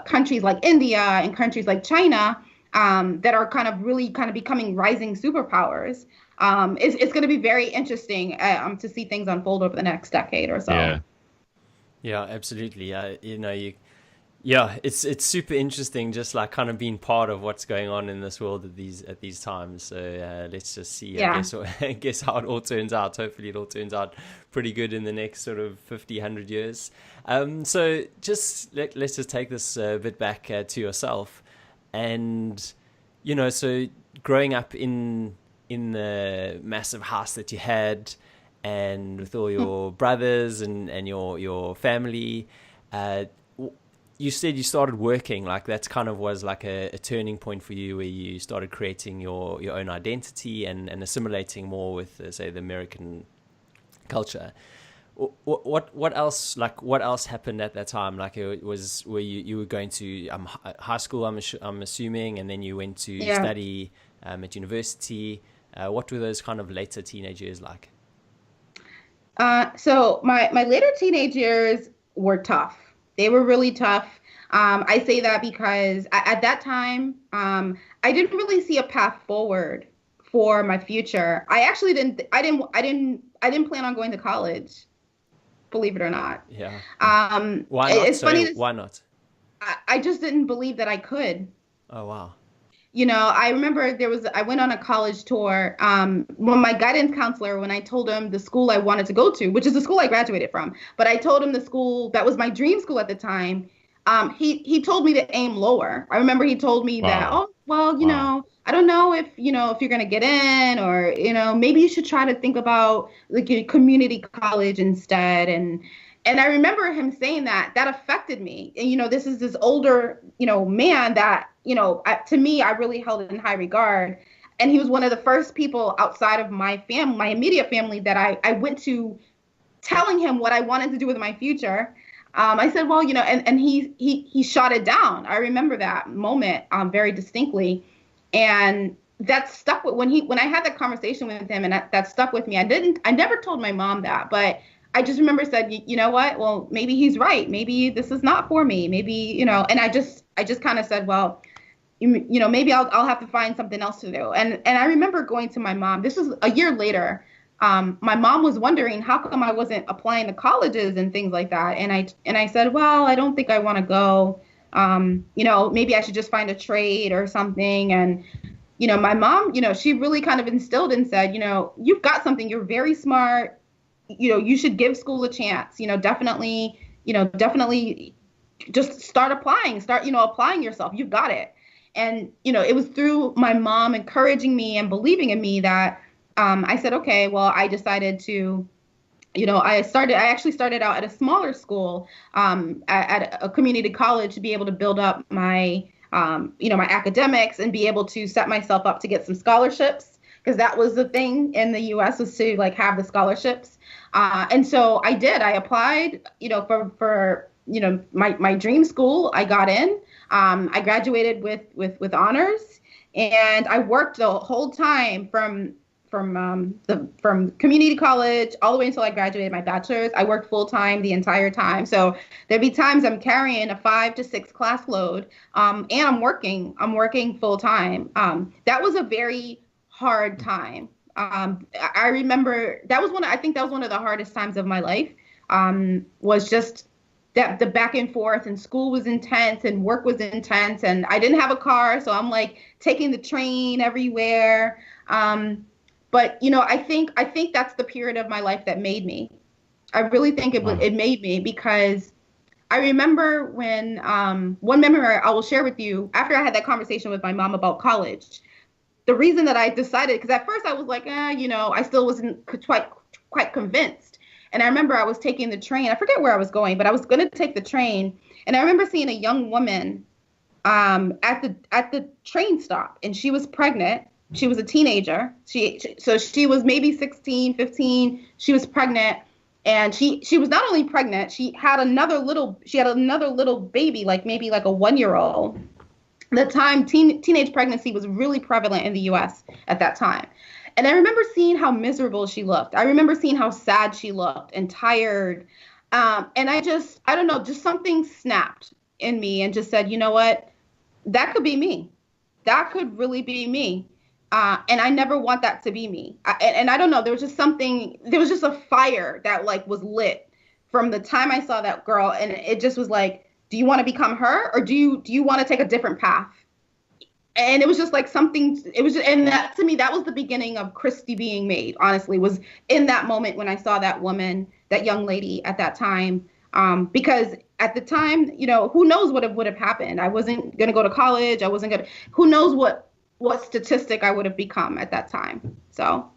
countries like India and countries like China, that are really becoming rising superpowers. It's going to be very interesting, to see things unfold over the next decade or so. Yeah, absolutely. It's super interesting, just like kind of being part of what's going on in this world at these times. So let's just see. I guess how it all turns out. Hopefully, it all turns out pretty good in the next sort of 50, 100 years. So just let's just take this bit back to yourself, and so growing up in the massive house that you had, and with all your brothers and your family. You said you started working, like that's kind of was like a turning point for you, where you started creating your own identity and assimilating more with, say, the American culture. What else happened at that time? Like it was where you were going to high school, I'm assuming, and then you went to study at university. What were those kind of later teenage years like? So my later teenage years were tough. They were really tough. I say that because at that time, I didn't really see a path forward for my future. I actually didn't plan on going to college, believe it or not. Yeah. Why not? It's funny. Why not? I just didn't believe that I could. Oh, wow. I remember I went on a college tour. When my guidance counselor, when I told him the school I wanted to go to, which is the school I graduated from, but I told him the school that was my dream school at the time, he told me to aim lower. I remember he told me that, I don't know if you're going to get in, or, maybe you should try to think about like a community college instead. And I remember him saying that affected me. And, this is this older, man that, to me, I really held in high regard. And he was one of the first people outside of my family, my immediate family, that I went to telling him what I wanted to do with my future. I said, well, and he shot it down. I remember that moment very distinctly. And that stuck with when I had that conversation with him, and that stuck with me. I never told my mom that, but I just remember said, you know what? Well, maybe he's right. Maybe this is not for me. Maybe, and I just kind of said, well, maybe I'll have to find something else to do. And I remember going to my mom. This was a year later. My mom was wondering how come I wasn't applying to colleges and things like that. And I said, well, I don't think I want to go. Maybe I should just find a trade or something. And, my mom, she really kind of instilled and said, you've got something. You're very smart. You should give school a chance. Definitely just start applying. Start, applying yourself. You've got it. And, it was through my mom encouraging me and believing in me that I said, okay, well, I decided to, I actually started out at a smaller school at a community college to be able to build up my, my academics and be able to set myself up to get some scholarships, because that was the thing in the U.S. was to have the scholarships. And so I did. I applied, for my dream school. I got in. I graduated with honors, and I worked the whole time from community college all the way until I graduated my bachelor's. I worked full time the entire time. So there'd be times I'm carrying a 5 to 6 class load, and I'm working full time. That was a very hard time. I remember that was one of the hardest times of my life. Was just that the back and forth, and school was intense and work was intense, and I didn't have a car, so I'm taking the train everywhere. But I think that's the period of my life that made me. I really think it made me, because I remember when one memory I will share with you after I had that conversation with my mom about college. The reason that I decided, because at first I was I still wasn't quite convinced. And I remember I was taking the train. I forget where I was going, but I was going to take the train. And I remember seeing a young woman at the train stop, and she was pregnant. She was a teenager. So she was maybe 16, 15. She was pregnant, and she was not only pregnant, she had another little baby, maybe a 1-year-old. At the time, teenage pregnancy was really prevalent in the U.S. at that time. And I remember seeing how miserable she looked. I remember seeing how sad she looked and tired. And I don't know, just something snapped in me and just said, you know what, that could be me. That could really be me. And I never want that to be me. And I don't know, there was just a fire that was lit from the time I saw that girl. And it just was do you want to become her, or do you want to take a different path? And it was just and that, to me, that was the beginning of Christie being made, honestly, was in that moment when I saw that woman, that young lady at that time. Because at the time, who knows what would have happened? I wasn't going to go to college. Who knows what statistic I would have become at that time. So.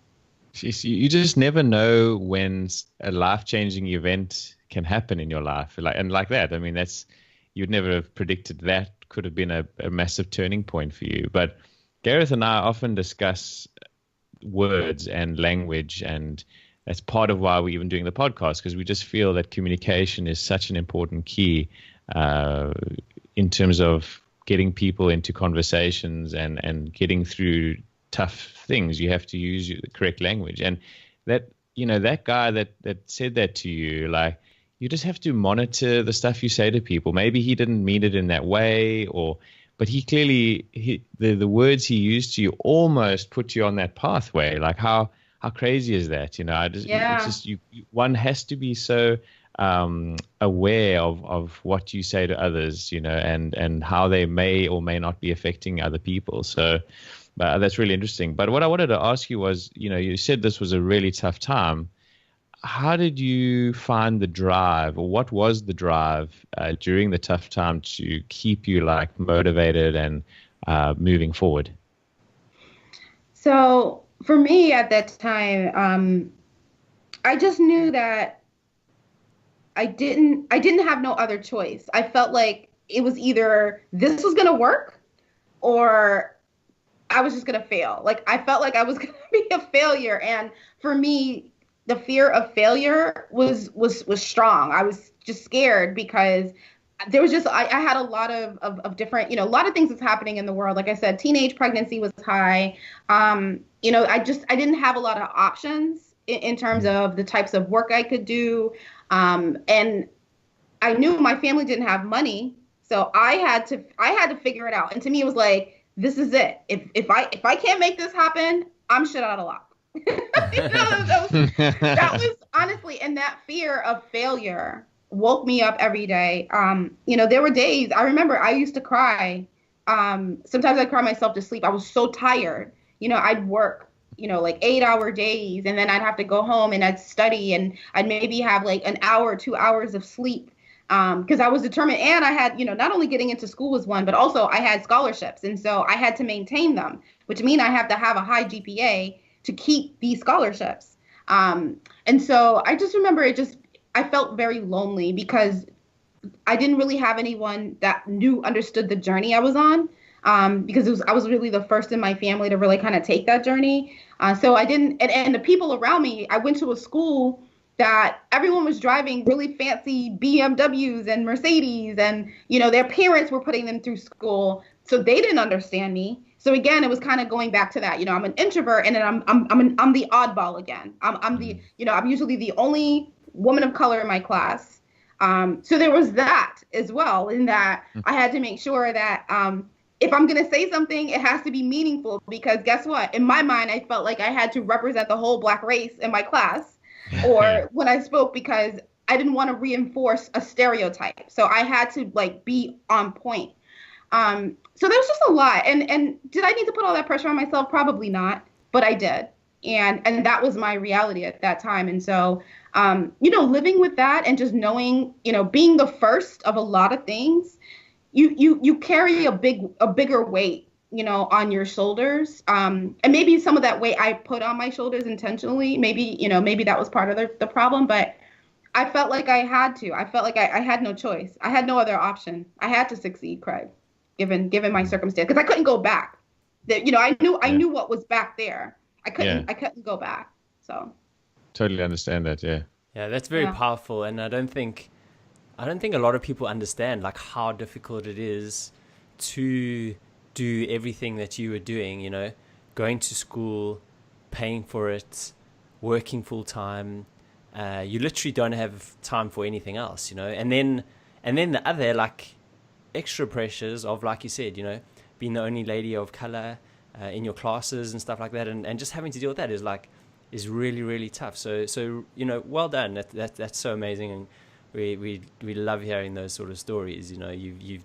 Jeez, you just never know when a life-changing event can happen in your life. Like that. I mean, you'd never have predicted that could have been a massive turning point for you. But Gareth and I often discuss words and language, and that's part of why we're even doing the podcast, because we just feel that communication is such an important key in terms of getting people into conversations and getting through tough things. You have to use the correct language. And that guy that said that to you, you just have to monitor the stuff you say to people. Maybe he didn't mean it in that way, but he clearly, the words he used to you almost put you on that pathway. How crazy is that? It's just one has to be so aware of what you say to others, and how they may or may not be affecting other people. So that's really interesting. But what I wanted to ask you was, you said this was a really tough time. How did you find the drive, or what was the drive during the tough time to keep you motivated and moving forward? So for me at that time, I just knew that I didn't have no other choice. I felt like it was either this was going to work or I was just going to fail. I felt like I was going to be a failure. And for me, the fear of failure was strong. I was just scared because there was just, I had a lot of different, a lot of things that's happening in the world. Like I said, teenage pregnancy was high. I didn't have a lot of options in terms of the types of work I could do. And I knew my family didn't have money. So I had to figure it out. And to me, it was like, this is it. If I can't make this happen, I'm shit out of luck. That was honestly, and that fear of failure woke me up every day. There were days, I remember I used to cry. Sometimes I'd cry myself to sleep. I was so tired. I'd work, like 8-hour days, and then I'd have to go home and I'd study, and I'd maybe have like an hour, 2 hours of sleep. Because I was determined, and I had, not only getting into school was one, but also I had scholarships. And so I had to maintain them, which means I have to have a high GPA to keep these scholarships. And so I just remember I felt very lonely because I didn't really have anyone that understood the journey I was on, because I was really the first in my family to really kind of take that journey. So I didn't, and the people around me, I went to a school that everyone was driving really fancy BMWs and Mercedes, and, their parents were putting them through school. So they didn't understand me. So again, it was kind of going back to that, I'm an introvert, and then I'm the oddball again. I'm usually the only woman of color in my class. So there was that as well, in that I had to make sure that if I'm going to say something, it has to be meaningful, because guess what? In my mind, I felt like I had to represent the whole Black race in my class, or when I spoke, because I didn't want to reinforce a stereotype. So I had to be on point. So there was just a lot. And did I need to put all that pressure on myself? Probably not, but I did. And that was my reality at that time. And so, living with that and just knowing, being the first of a lot of things, you carry a bigger weight, on your shoulders. And maybe some of that weight I put on my shoulders intentionally. Maybe that was part of the problem, but I felt like I had to. I felt like I had no choice. I had no other option. I had to succeed, Craig, given my circumstance, because I couldn't go back. I knew what was back there. I couldn't go back. So totally understand that. Yeah, that's very powerful, and I don't think a lot of people understand how difficult it is to do everything that you were doing, going to school, paying for it, working full time. You literally don't have time for anything else, and then the other extra pressures of, like you said, being the only lady of color in your classes and stuff like that, and just having to deal with that is really, really tough. So well done. That's so amazing, and we love hearing those sort of stories. You've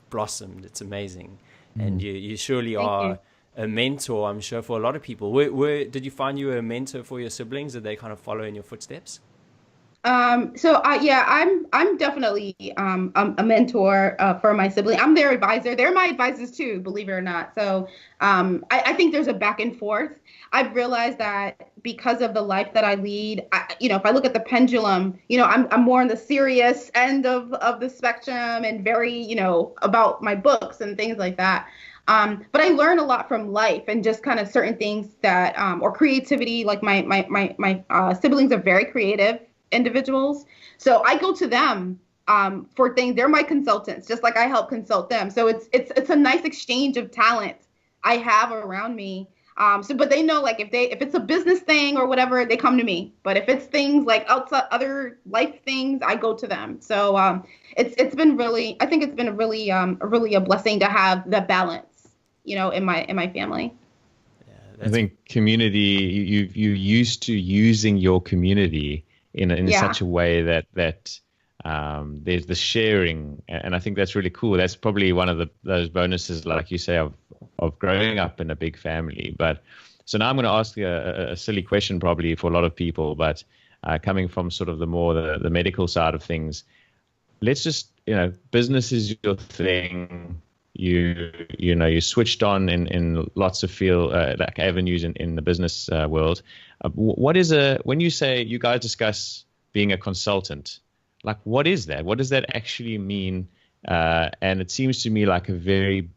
blossomed. It's amazing, and you surely are a mentor, I'm sure, for a lot of people. Did you find you were a mentor for your siblings? Did they kind of follow in your footsteps? I'm definitely a mentor for my sibling. I'm their advisor. They're my advisors too, believe it or not. So I think there's a back and forth. I've realized that because of the life that I lead, if I look at the pendulum, I'm more on the serious end of the spectrum, and very, about my books and things like that. But I learn a lot from life, and just kind of certain things that, or creativity. Like my siblings are very creative individuals. So I go to them for things. They're my consultants, just like I help consult them. So it's a nice exchange of talent I have around me. But they know, if it's a business thing or whatever, they come to me. But if it's things outside other life things, I go to them. So it's been really, I think it's been really a blessing to have the balance, in my family. I think community, you used to using your community in such a way that there's the sharing, and I think that's really cool. That's probably one of those bonuses, like you say, of growing up in a big family. But so now I'm going to ask you a silly question, probably for a lot of people, but coming from sort of the medical side of things, let's just, business is your thing. You switched on in lots of field avenues in the business world. When you say you guys discuss being a consultant, what is that? What does that actually mean? And it seems to me like a very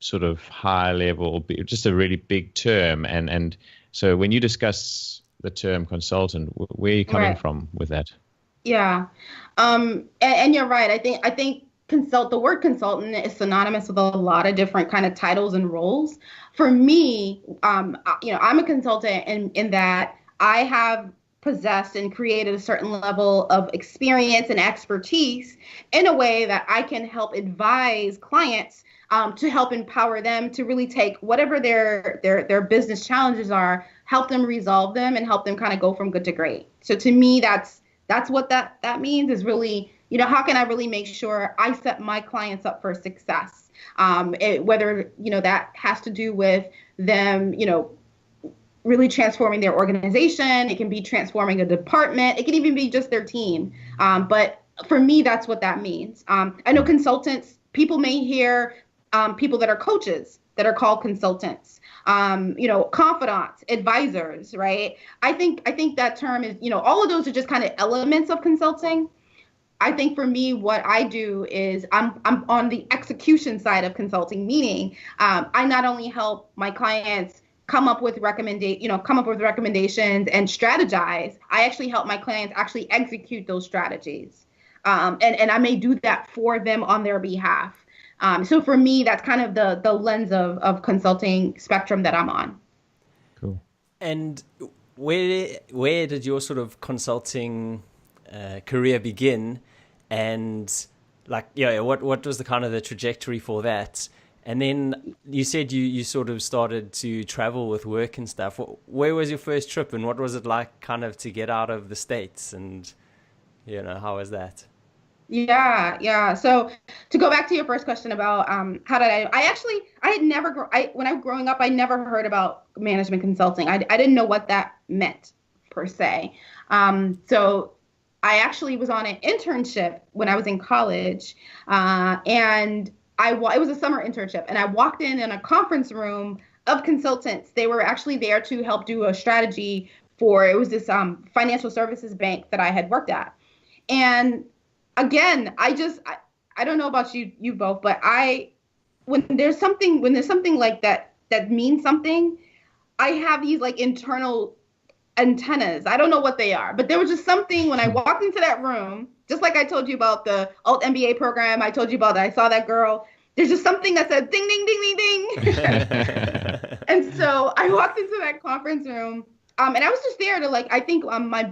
sort of high level, just a really big term. And so when you discuss the term consultant. Where are you coming from with that? Yeah. And you're right. I think the word consultant is synonymous with a lot of different kind of titles and roles. For me, I'm a consultant in that I have possessed and created a certain level of experience and expertise in a way that I can help advise clients to help empower them to really take whatever their business challenges are, help them resolve them, and help them kind of go from good to great. So to me, that's what that means, is really, how can I really make sure I set my clients up for success? Whether, that has to do with them, really transforming their organization. It can be transforming a department. It can even be just their team. But for me, that's what that means. I know consultants, people may hear people that are coaches that are called consultants, confidants, advisors, right? I think that term is, all of those are just kind of elements of consulting. I think for me, what I do is I'm on the execution side of consulting, meaning I not only help my clients come up with recommendations and strategize. I actually help my clients actually execute those strategies. And I may do that for them on their behalf. So for me, that's kind of the lens of consulting spectrum that I'm on. Cool. And where did your sort of consulting career begin? And what was the kind of the trajectory for that? And then you said you sort of started to travel with work and stuff. Where was your first trip, and what was it like kind of to get out of the States, and, how was that? Yeah. So to go back to your first question about how did I had never, when I was growing up, I never heard about management consulting. I didn't know what that meant per se. So I actually was on an internship when I was in college, and it was a summer internship, and I walked in a conference room of consultants. They were actually there to help do a strategy it was this financial services bank that I had worked at. And again, I don't know about you both, but when there's something like that means something, I have these like internal antennas. I don't know what they are, but there was just something when I walked into that room, just like I told you about the alt-MBA program. I told you about that. I saw that girl. There's just something that said ding, ding, ding, ding, ding. And so I walked into that conference room, and I was just there to I think my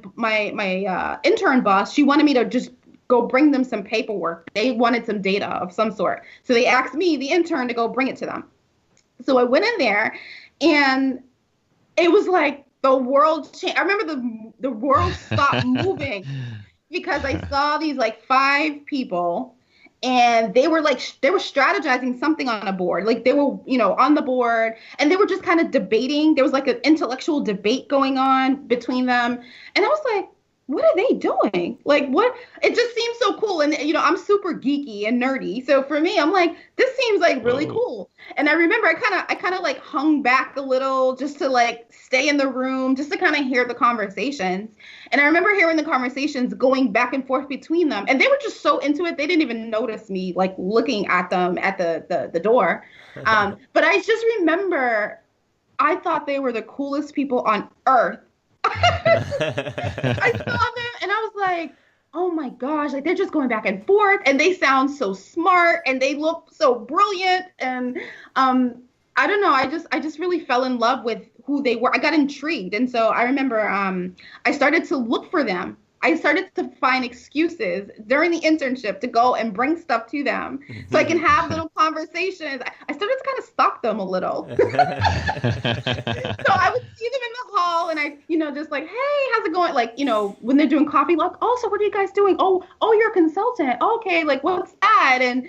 intern boss, she wanted me to just go bring them some paperwork. They wanted some data of some sort. So they asked me, the intern, to go bring it to them. So I went in there, and it was like the world changed. I remember the world stopped moving because I saw these 5 people, and they were strategizing something on a board. They were, on the board, and they were just kind of debating. There was an intellectual debate going on between them. And I was like, what are they doing? What? It just seems so cool. And, I'm super geeky and nerdy. So for me, I'm like, this seems really cool. And I remember I kind of hung back a little just to stay in the room, just to kind of hear the conversations. And I remember hearing the conversations going back and forth between them. And they were just so into it. They didn't even notice me looking at them at the door. But I just remember I thought they were the coolest people on earth. I saw them and I was like, oh my gosh, they're just going back and forth, and they sound so smart, and they look so brilliant. And I don't know, I just really fell in love with who they were. I got intrigued. And so I remember I started to look for them. I started to find excuses during the internship to go and bring stuff to them so I can have little conversations. I started to kind of stalk them a little. So I would see them in the hall, and I, just hey, how's it going? When they're doing coffee, oh, so what are you guys doing? Oh, you're a consultant. Okay, what's that? And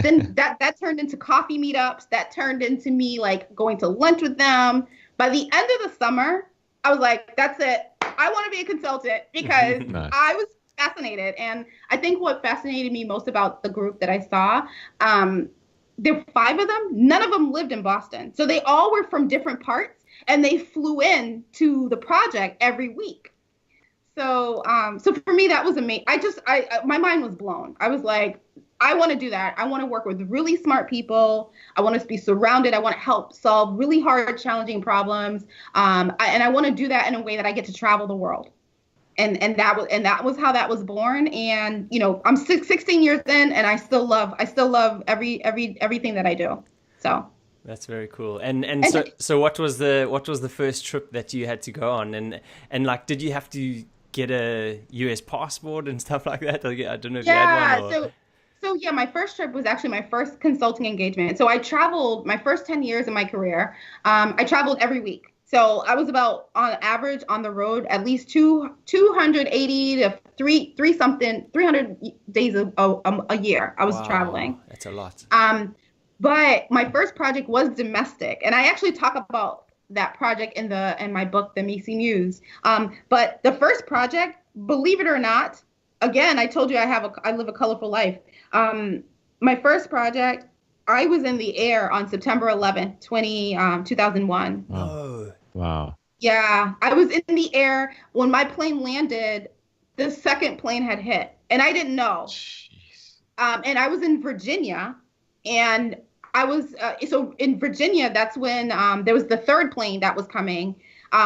then that turned into coffee meetups. That turned into me going to lunch with them. By the end of the summer, I was like, that's it. I want to be a consultant, because nice. I was fascinated. And I think what fascinated me most about the group that I saw, there were 5 of them. None of them lived in Boston. So they all were from different parts, and they flew in to the project every week. So for me, that was amazing. My mind was blown. I was like, I want to do that. I want to work with really smart people. I want to be surrounded. I want to help solve really hard, challenging problems. And I want to do that in a way that I get to travel the world. And that was how that was born. And, I'm 16 years in, and I still love everything that I do. So. That's very cool. And so what was the first trip that you had to go on? And like, did you have to get a US passport and stuff like that? I don't know if you had one. So yeah, my first trip was actually my first consulting engagement. So I traveled my first 10 years of my career. I traveled every week. So I was about, on average, on the road at least 280 to 300 days a year. I was traveling. That's a lot. But my first project was domestic, and I actually talk about that project in my book, The Mece Muse. But the first project, believe it or not, again, I told you I live a colorful life. My first project, I was in the air on September 11th, 2001. Oh, wow. Yeah, I was in the air when my plane landed. The second plane had hit, and I didn't know. Jeez. And I was in Virginia, and I was so in Virginia. That's when there was the third plane that was coming.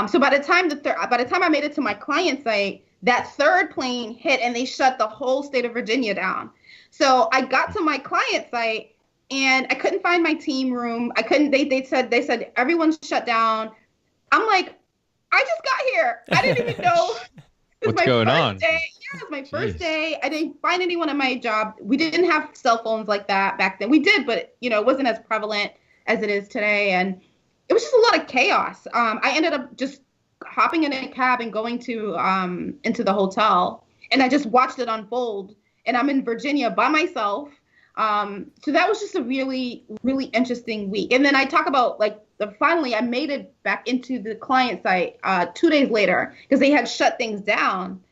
So by the time I made it to my client site, that third plane hit, and they shut the whole state of Virginia down. So I got to my client site, and I couldn't find my team room. I couldn't. They said everyone's shut down. I'm like, I just got here. I didn't even know. What's going on? Day. Yeah, it was my first day. I didn't find anyone at my job. We didn't have cell phones like that back then. We did, but it wasn't as prevalent as it is today. And it was just a lot of chaos. I ended up just hopping in a cab and going to into the hotel, and I just watched it unfold. And I'm in Virginia by myself. So that was just a really, really interesting week. And then I talk about finally I made it back into the client site 2 days later, because they had shut things down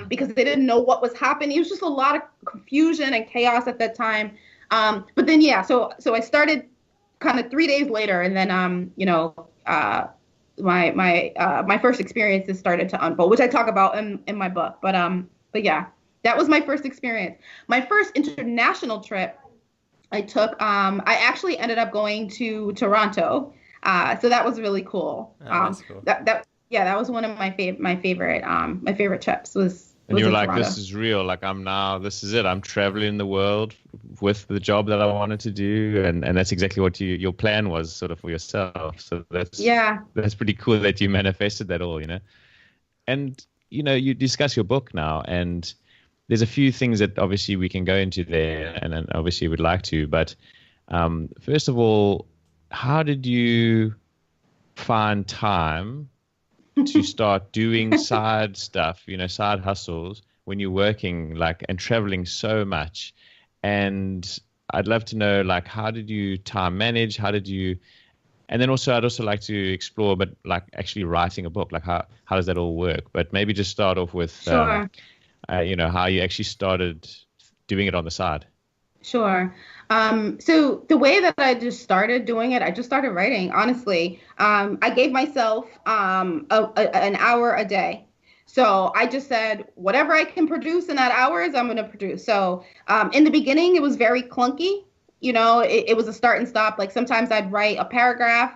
because they didn't know what was happening. It was just a lot of confusion and chaos at that time. But then, so I started kind of 3 days later, and then, my first experiences started to unfold, which I talk about in my book. But yeah. That was my first experience. My first international trip I took, I actually ended up going to Toronto. So that was really cool. That's cool. That was one of my favorite trips was And you were like, Toronto. This is real. Like, this is it. I'm traveling the world with the job that I wanted to do. And that's exactly what your plan was sort of for yourself. So that's pretty cool that you manifested that all, And, you discuss your book now, and there's a few things that obviously we can go into there, and obviously would like to. But first of all, how did you find time to start doing side stuff, side hustles, when you're working and traveling so much? And I'd love to know, how did you time manage? How did you? And then also, I'd also like to explore, but actually writing a book, how does that all work? But maybe just start off with. Sure. How you actually started doing it on the side. Sure. So the way that I just started doing it, I just started writing, honestly. I gave myself an hour a day. So I just said, whatever I can produce in that hours, I'm going to produce. So in the beginning, it was very clunky. It was a start and stop. Sometimes I'd write a paragraph.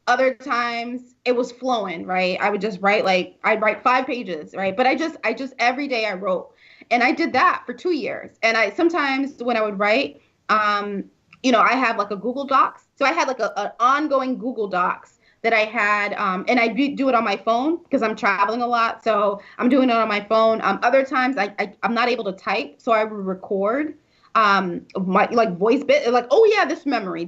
Other times it was flowing, right? I would just write I'd write 5 pages, right? But I just every day I wrote, and I did that for 2 years. And I sometimes when I would write, I have a Google Docs. So I had an ongoing Google Docs that I had, and I do it on my phone because I'm traveling a lot. So I'm doing it on my phone. Other times I'm not able to type, so I would record. My voice bit, oh yeah, this memory,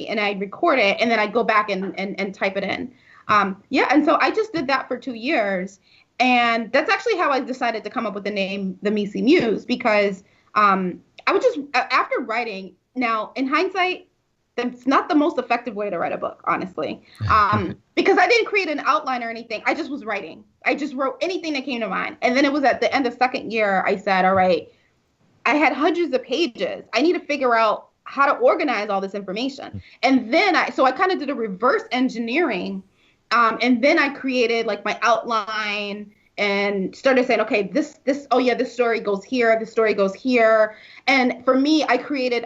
and I record it, and then I go back and type it in. And so I just did that for 2 years, and that's actually how I decided to come up with the name, the Mece Muse, because I would just, after writing, now in hindsight, that's not the most effective way to write a book, honestly, because I didn't create an outline or anything. I just was writing. I just wrote anything that came to mind, and then it was at the end of second year, I said, all right, I had hundreds of pages. I need to figure out how to organize all this information. And then I kind of did a reverse engineering. And then I created my outline, and started saying, okay, this story goes here, this story goes here. And for me, I created,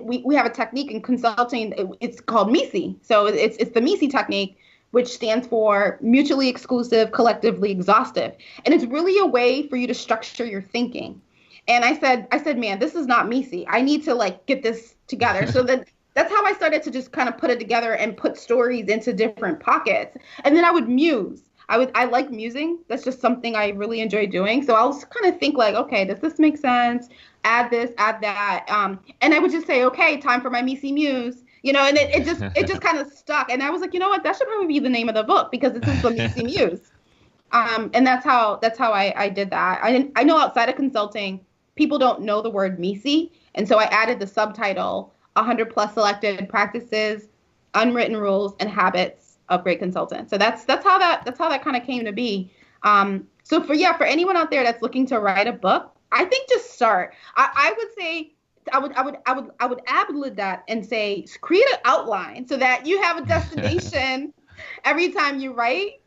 we have a technique in consulting, it's called Mece. So it's the Mece technique, which stands for mutually exclusive, collectively exhaustive. And it's really a way for you to structure your thinking. And I said, man, this is not Mece. I need to like get this together. So that's how I started to just kind of put it together and put stories into different pockets. And then I would muse. I like musing. That's just something I really enjoy doing. So I'll kind of think like, okay, does this make sense? Add this, add that. And I would just say, okay, time for my Mece Muse. You know, and it just kind of stuck. And I was like, you know what? That should probably be the name of the book, because this is the Mece Muse. And that's how I did that. I know outside of consulting, people don't know the word Mece. And so I added the subtitle, 100 plus selected practices, unwritten rules, and habits of great consultants. So that's how that kind of came to be. So for anyone out there that's looking to write a book, I think just start. I would say I would add that and say create an outline so that you have a destination every time you write,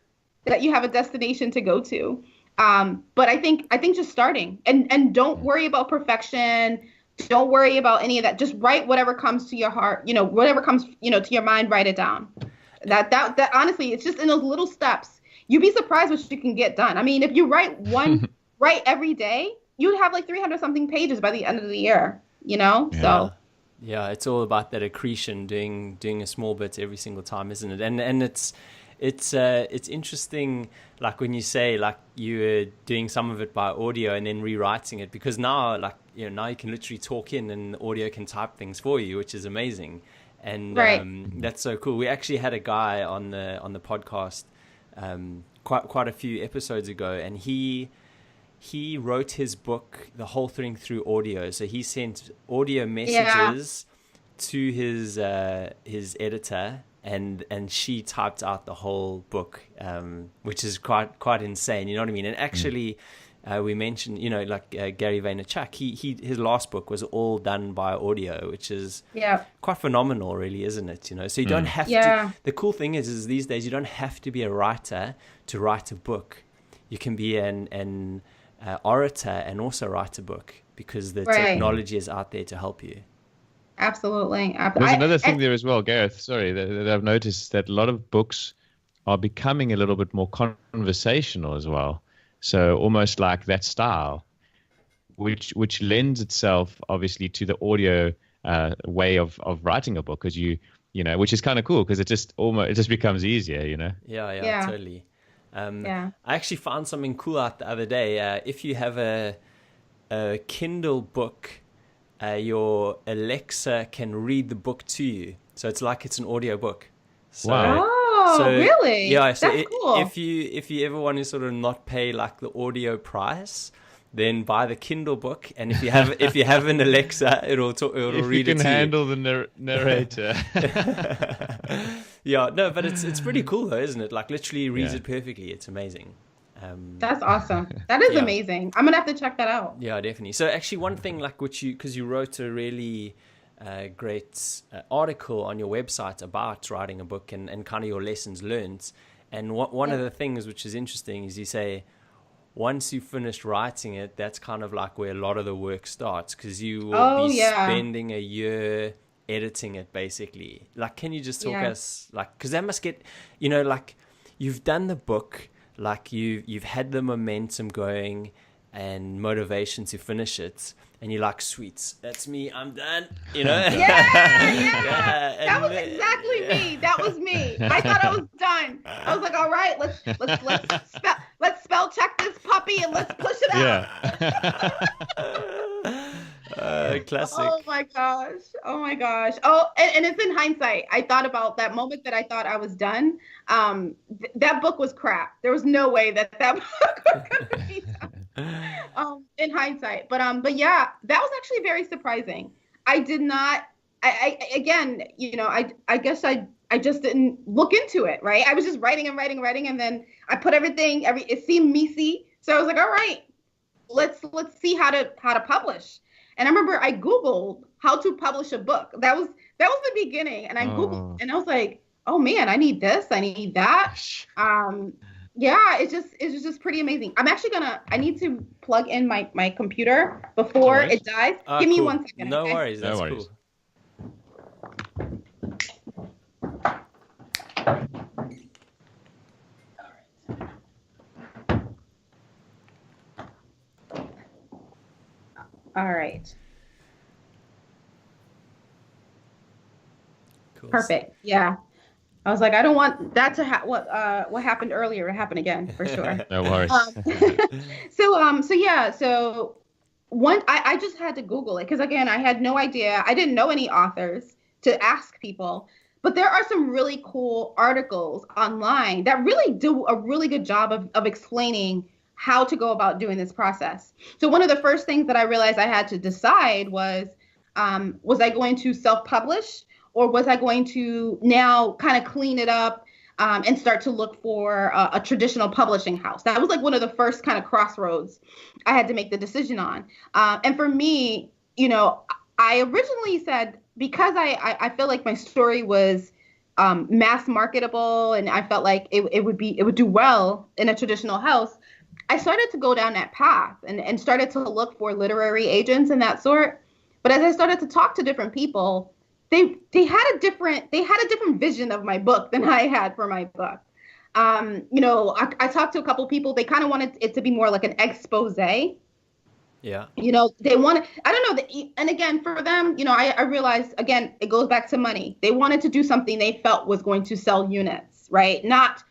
that you have a destination to go to. But I think just starting and don't worry about perfection. Don't worry about any of that. Just write whatever comes to your heart, whatever comes, to your mind, write it down. That honestly, it's just in those little steps. You'd be surprised what you can get done. I mean, if you write every day, you'd have like 300 something pages by the end of the year, Yeah. So. Yeah, it's all about that accretion, doing a small bit every single time, isn't it? And it's interesting, like when you say like you're doing some of it by audio and then rewriting it, because now now you can literally talk in and the audio can type things for you, which is amazing. And right. That's so cool. We actually had a guy on the podcast quite a few episodes ago, and he wrote his book, the whole thing, through audio. So he sent audio messages to his editor, and she typed out the whole book, which is quite insane. You know what I mean? And actually, we mentioned, Gary Vaynerchuk, his last book was all done by audio, which is quite phenomenal, really, isn't it? So you don't have to. The cool thing is these days you don't have to be a writer to write a book. You can be an orator and also write a book, because the technology is out there to help you. Absolutely. There's another thing there as well, Gareth. Sorry, that I've noticed that a lot of books are becoming a little bit more conversational as well. So almost like that style, which lends itself obviously to the audio way of writing a book, because which is kind of cool, because it just becomes easier, Yeah, totally. I actually found something cool out the other day. If you have a Kindle book, your Alexa can read the book to you. So it's like it's an audio book. So, wow. Oh, really? Yeah. So that's cool. If you ever want to sort of not pay like the audio price, then buy the Kindle book, and if you have an Alexa, it'll read it to you. You can handle the narrator. Yeah, no, but it's pretty cool though, isn't it? Like literally reads it perfectly. It's amazing. That's awesome. That is amazing. I'm gonna have to check that out. Yeah, definitely. So actually, one thing like because you wrote a really great article on your website about writing a book and kind of your lessons learned. And one of the things which is interesting is you say, once you've finished writing it, that's kind of like where a lot of the work starts, because you will be spending a year editing it, basically. Like, can you just talk us, like, because that must get, like, you've done the book, like you've had the momentum going and motivation to finish it, and you're like, sweet, that's me, I'm done, Yeah. That was exactly me. That was me. I thought I was done. I was like, all right, let's spell check this puppy and let's push it out. Classic. Oh my gosh. Oh, and it's in hindsight. I thought about that moment that I thought I was done. That book was crap. There was no way that book could be done. In hindsight, but yeah, that was actually very surprising. I did not. I guess I just didn't look into it. Right. I was just writing, and then I put everything. It seemed Mece, so I was like, all right, let's see how to publish. And I remember I Googled how to publish a book. That was the beginning, and I Googled, and I was like, oh man, I need this, I need that. Yeah, it's just pretty amazing. I need to plug in my computer before it dies. Give me cool. 1 second. No okay? worries, that's No worries. cool. All right. Cool. Perfect. Yeah. I was like, I don't want that to what happened earlier to happen again, for sure. No worries. So I just had to Google it because again, I had no idea. I didn't know any authors to ask people, but there are some really cool articles online that really do a really good job of explaining how to go about doing this process. So one of the first things that I realized I had to decide was I going to self-publish or was I going to now kind of clean it up and start to look for a traditional publishing house? That was like one of the first kind of crossroads I had to make the decision on. And for me, I originally said, because I feel like my story was mass marketable and I felt like it would do well in a traditional house, I started to go down that path and started to look for literary agents and that sort. But as I started to talk to different people, they had a different vision of my book than I had for my book. I talked to a couple people. They kind of wanted it to be more like an expose. Yeah. They wanted, I don't know. And again, for them, I realized, again, it goes back to money. They wanted to do something they felt was going to sell units, right? Not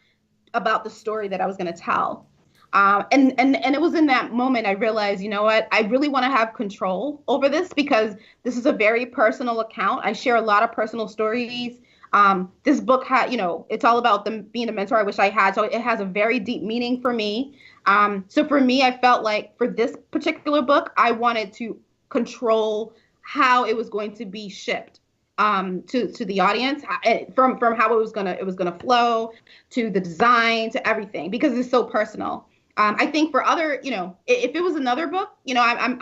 about the story that I was going to tell. And it was in that moment I realized, you know what, I really want to have control over this because this is a very personal account. I share a lot of personal stories. This book it's all about them being a mentor I wish I had. So it has a very deep meaning for me. So for me, I felt like for this particular book, I wanted to control how it was going to be shipped to the audience, from how it was gonna flow, to the design, to everything, because it's so personal. I think for other, if it was another book, I've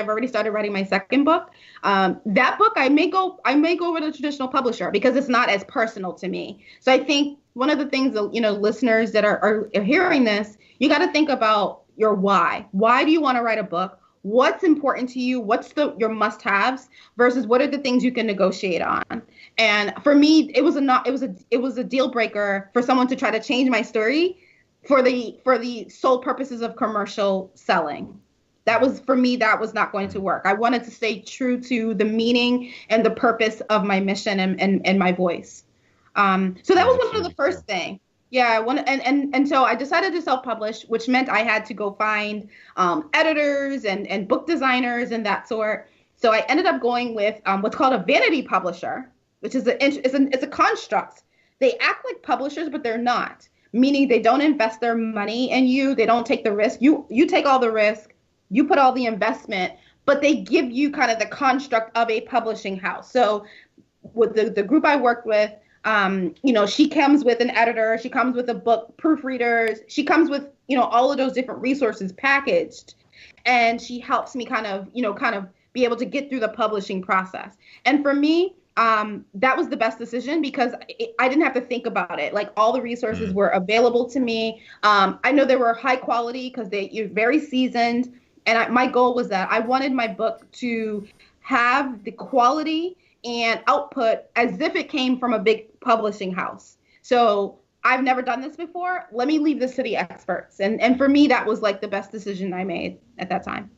already started writing my second book. That book, I may go with a traditional publisher because it's not as personal to me. So I think one of the things that, listeners that are hearing this, you got to think about your why. Why do you want to write a book? What's important to you? What's your must-haves versus what are the things you can negotiate on? And for me, it was a deal breaker for someone to try to change my story for the sole purposes of commercial selling. That was, for me, that was not going to work. I wanted to stay true to the meaning and the purpose of my mission and my voice. So that was one of the first things. Yeah, and so I decided to self-publish, which meant I had to go find editors and book designers and that sort. So I ended up going with what's called a vanity publisher, which is it's a construct. They act like publishers, but they're not. Meaning they don't invest their money in you. They don't take the risk. You take all the risk. You put all the investment, but they give you kind of the construct of a publishing house. So with the group I worked with, she comes with an editor. She comes with a book, proofreaders. She comes with, all of those different resources packaged. And she helps me kind of be able to get through the publishing process. And for me, that was the best decision because I didn't have to think about it. Like all the resources were available to me. I know they were high quality because you're very seasoned. And my goal was that I wanted my book to have the quality and output as if it came from a big publishing house. So I've never done this before. Let me leave this to the experts. And for me, that was like the best decision I made at that time.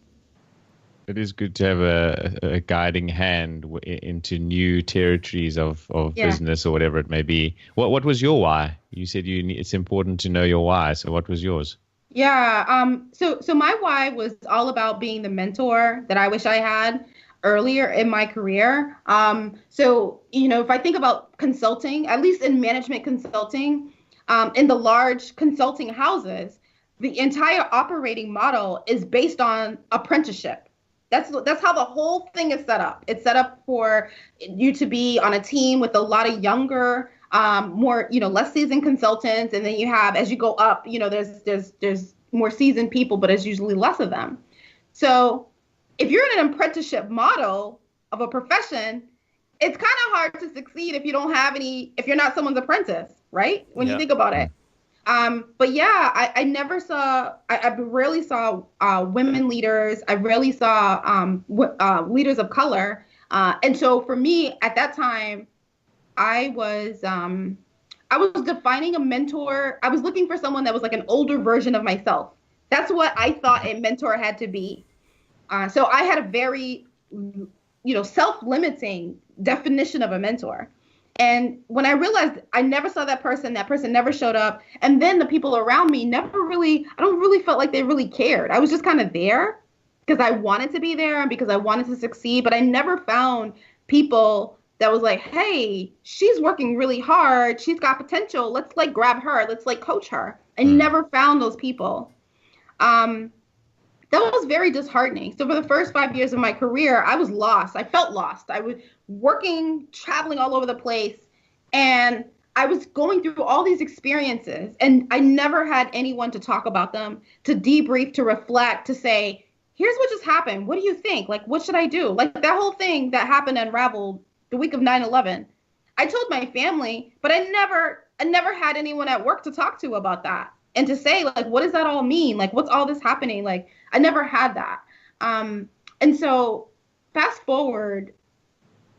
It is good to have a guiding hand into new territories of business or whatever it may be. What was your why? You said it's important to know your why. So what was yours? Yeah. So my why was all about being the mentor that I wish I had earlier in my career. So if I think about consulting, at least in management consulting, in the large consulting houses, the entire operating model is based on apprenticeship. That's how the whole thing is set up. It's set up for you to be on a team with a lot of younger, more, less seasoned consultants. And then you have, as you go up, there's more seasoned people, but it's usually less of them. So if you're in an apprenticeship model of a profession, it's kind of hard to succeed if you're not someone's apprentice, right? When you think about it. But yeah, I never saw, I rarely saw women leaders. I rarely saw leaders of color. And so for me at that time, I was defining a mentor. I was looking for someone that was like an older version of myself. That's what I thought a mentor had to be. So I had a very, self-limiting definition of a mentor. And when I realized I never saw that person never showed up. And then the people around me I don't really felt like they really cared. I was just kind of there because I wanted to be there and because I wanted to succeed. But I never found people that was like, hey, she's working really hard. She's got potential. Let's like grab her. Let's like coach her. I never found those people. That was very disheartening. So for the first 5 years of my career, I was lost. I felt lost. I was working, traveling all over the place, and I was going through all these experiences, and I never had anyone to talk about them, to debrief, to reflect, to say, here's what just happened. What do you think? Like, what should I do? Like that whole thing that happened unraveled the week of 9/11. I told my family, but I never had anyone at work to talk to about that. And to say, like, what does that all mean? Like, what's all this happening? Like, I never had that. And so fast forward,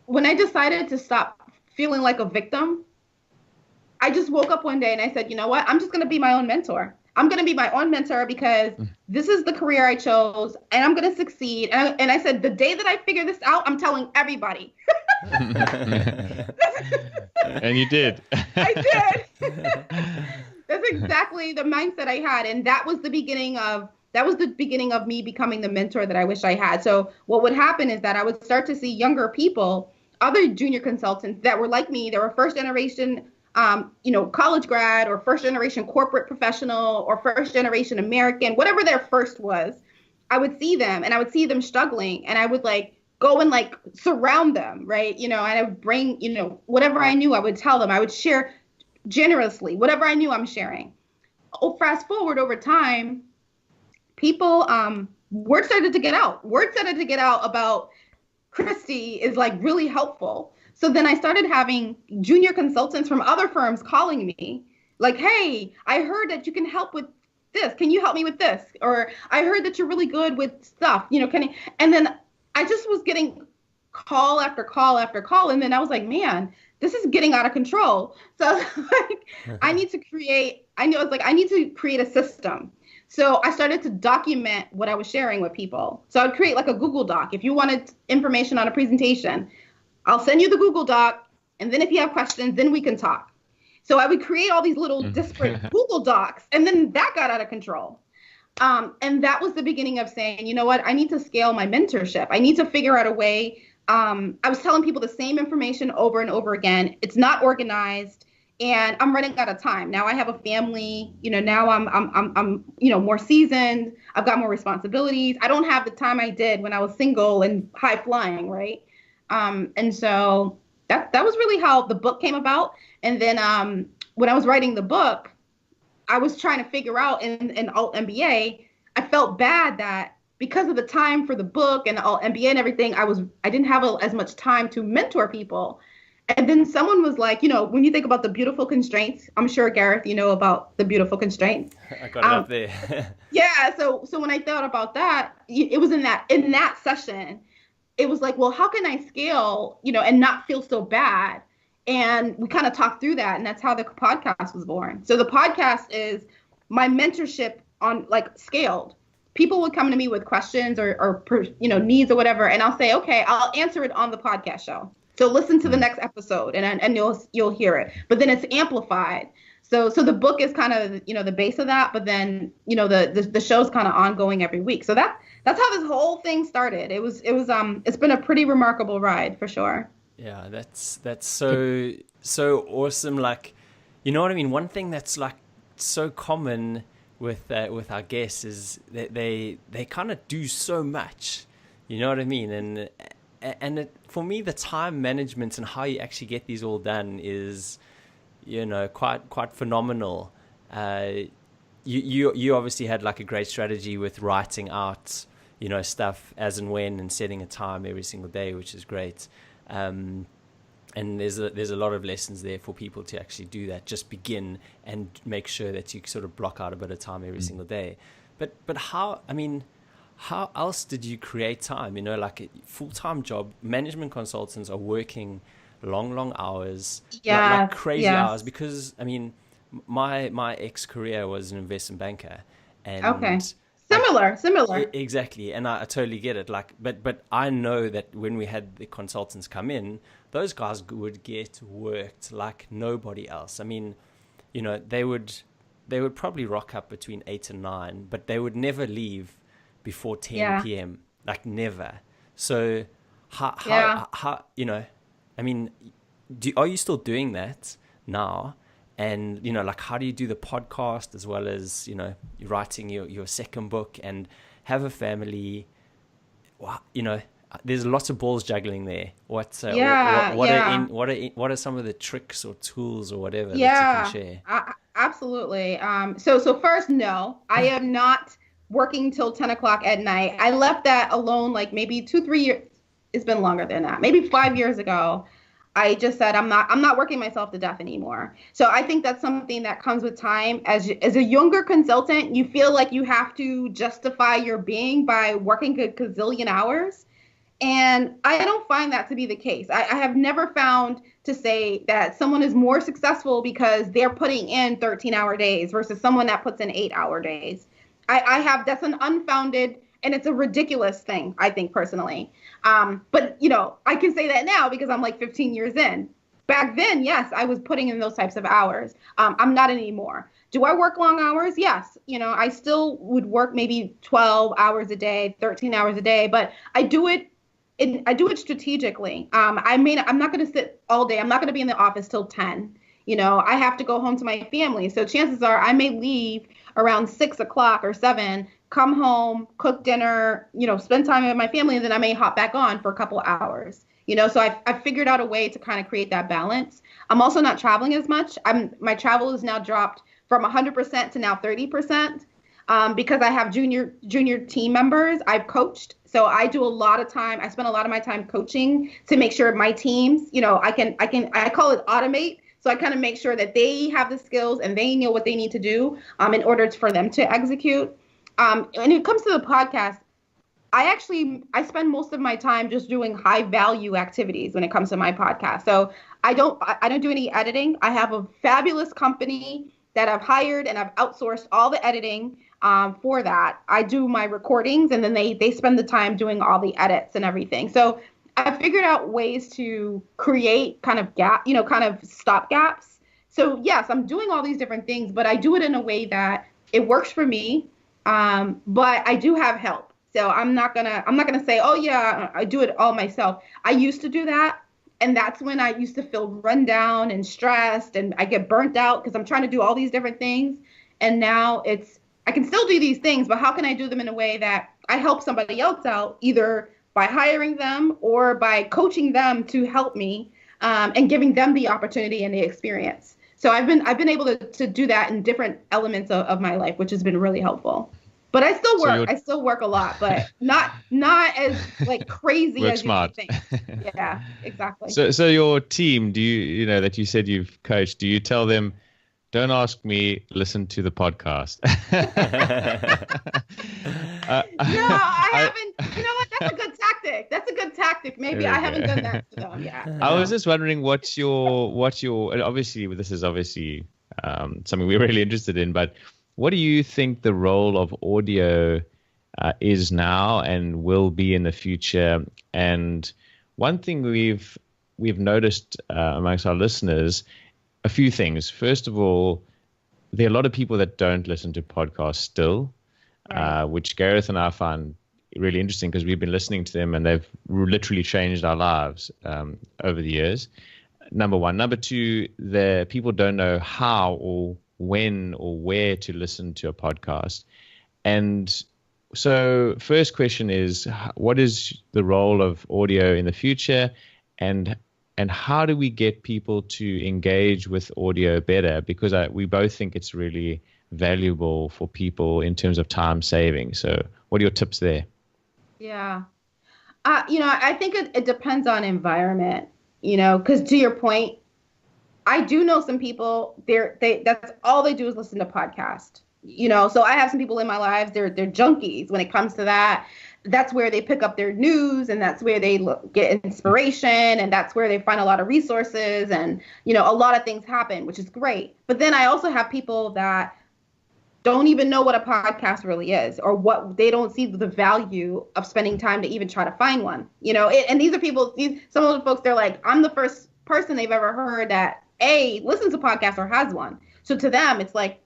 when I decided to stop feeling like a victim, I just woke up one day and I said, you know what? I'm just going to be my own mentor. I'm going to be my own mentor because this is the career I chose and I'm going to succeed. And I said, the day that I figure this out, I'm telling everybody. And you did. I did. That's exactly the mindset I had. And that was the beginning of me becoming the mentor that I wish I had. So what would happen is that I would start to see younger people, other junior consultants that were like me. They were first generation, college grad or first generation corporate professional or first generation American, whatever their first was. I would see them and I would see them struggling and I would like go and like surround them, right? And I would bring, whatever I knew, I would tell them. I would share generously, whatever I knew I'm sharing. Fast forward over time, people, word started to get out. Word started to get out about Christie is like really helpful. So then I started having junior consultants from other firms calling me like, hey, I heard that you can help with this. Can you help me with this? Or I heard that you're really good with stuff, and then I just was getting call after call after call. And then I was like, man, this is getting out of control. So I need to create a system. So I started to document what I was sharing with people. So I'd create like a Google Doc. If you wanted information on a presentation, I'll send you the Google Doc. And then if you have questions, then we can talk. So I would create all these little disparate Google Docs. And then that got out of control. And that was the beginning of saying, you know what, I need to scale my mentorship. I need to figure out a way. I was telling people the same information over and over again. It's not organized. And I'm running out of time. Now I have a family, now I'm more seasoned. I've got more responsibilities. I don't have the time I did when I was single and high flying. Right. And so that was really how the book came about. And then when I was writing the book, I was trying to figure out in alt-MBA, I felt bad that because of the time for the book and alt-MBA and everything, I didn't have as much time to mentor people. And then someone was like, when you think about the beautiful constraints, I'm sure, Gareth, you know about the beautiful constraints. I got it up there. Yeah. So when I thought about that, it was in that session, it was like, well, how can I scale, and not feel so bad? And we kind of talked through that. And that's how the podcast was born. So the podcast is my mentorship on like scaled. People would come to me with questions or needs or whatever. And I'll say, okay, I'll answer it on the podcast show. So listen to the next episode and you'll hear it. But then it's amplified. So the book is kind of, the base of that. But then, the show's kind of ongoing every week. So that's how this whole thing started. It's been a pretty remarkable ride for sure. Yeah, that's so awesome. Like, you know what I mean? One thing that's like so common with our guests is that they kind of do so much. You know what I mean? And for me, the time management and how you actually get these all done is, quite phenomenal. You obviously had like a great strategy with writing out, stuff as and when and setting a time every single day, which is great. And and there's a lot of lessons there for people to actually do that. Just begin and make sure that you sort of block out a bit of time every single day. But how else did you create time? You know, like a full-time job, management consultants are working long hours, like crazy hours, because I mean, my ex-career was an investment banker, and similar. Exactly, and I totally get it. Like, but I know that when we had the consultants come in, those guys would get worked like nobody else. I mean, you know, they would probably rock up between 8 and 9, but they would never leave before 10 p.m. Like never. So how you know, I mean, are you still doing that now? And, you know, like, how do you do the podcast as well as, you know, writing your second book and have a family? You know, there's lots of balls juggling there. What are some of the tricks or tools or whatever that you can share? Absolutely. So first, no, I am not working till 10 o'clock at night. I left that alone like maybe 2-3 years. It's been longer than that. Maybe 5 years ago. I just said, I'm not working myself to death anymore. So I think that's something that comes with time. As a younger consultant, you feel like you have to justify your being by working a gazillion hours. And I don't find that to be the case. I have never found to say that someone is more successful because they're putting in 13-hour days versus someone that puts in 8-hour days. That's an unfounded, and it's a ridiculous thing, I think, personally. But, you know, I can say that now because I'm like 15 years in. Back then, yes, I was putting in those types of hours. I'm not anymore. Do I work long hours? Yes. You know, I still would work maybe 12 hours a day, 13 hours a day, but I do it strategically. I'm not going to sit all day. I'm not going to be in the office till 10. You know, I have to go home to my family. So chances are I may leave around 6 o'clock or 7, come home, cook dinner, you know, spend time with my family, and then I may hop back on for a couple hours. You know, so I've figured out a way to kind of create that balance. I'm also not traveling as much. My travel is now dropped from 100% to now 30%, because I have junior team members I've coached. So I do a lot of time. I spend a lot of my time coaching to make sure my teams, you know, I call it automate. So I kind of make sure that they have the skills and they know what they need to do in order for them to execute. When it comes to the podcast, I spend most of my time just doing high value activities when it comes to my podcast. So I don't do any editing. I have a fabulous company that I've hired, and I've outsourced all the editing for that. I do my recordings, and then they spend the time doing all the edits and everything. So I figured out ways to create kind of stop gaps. So yes, I'm doing all these different things, but I do it in a way that it works for me. But I do have help. So I'm not gonna say, oh yeah, I do it all myself. I used to do that. And that's when I used to feel run down and stressed, and I get burnt out because I'm trying to do all these different things. And now I can still do these things, but how can I do them in a way that I help somebody else out, either by hiring them or by coaching them to help me, and giving them the opportunity and the experience. So I've been able to do that in different elements of my life, which has been really helpful. But I still work. I still work a lot, but not as like crazy as smart. You think. Yeah, exactly. So your team, do you know that you said you've coached? Do you tell them, don't ask me, listen to the podcast? No, I haven't. You know what? That's a good tactic. That's a good tactic. Maybe I haven't done that to them. Yeah. I was just wondering what's your obviously this is something we're really interested in, but what do you think the role of audio is now and will be in the future? And one thing we've noticed amongst our listeners, a few things. First of all, there are a lot of people that don't listen to podcasts still, right. Which Gareth and I find really interesting because we've been listening to them and they've literally changed our lives over the years. Number one. Number two, the people don't know how or when or where to listen to a podcast. And so first question is, what is the role of audio in the future, and how do we get people to engage with audio better? Because we both think it's really valuable for people in terms of time saving. So what are your tips there? Yeah. I think it depends on environment. because to your point, I do know some people, that's all they do is listen to podcasts, so I have some people in my lives, they're junkies when it comes to that. That's where they pick up their news, and that's where they get inspiration, and that's where they find a lot of resources, and, a lot of things happen, which is great. But then I also have people that don't even know what a podcast really is, or what they don't see the value of spending time to even try to find one, and these are people, some of the folks, they're like, I'm the first person they've ever heard that listens to podcasts or has one. So to them, it's like,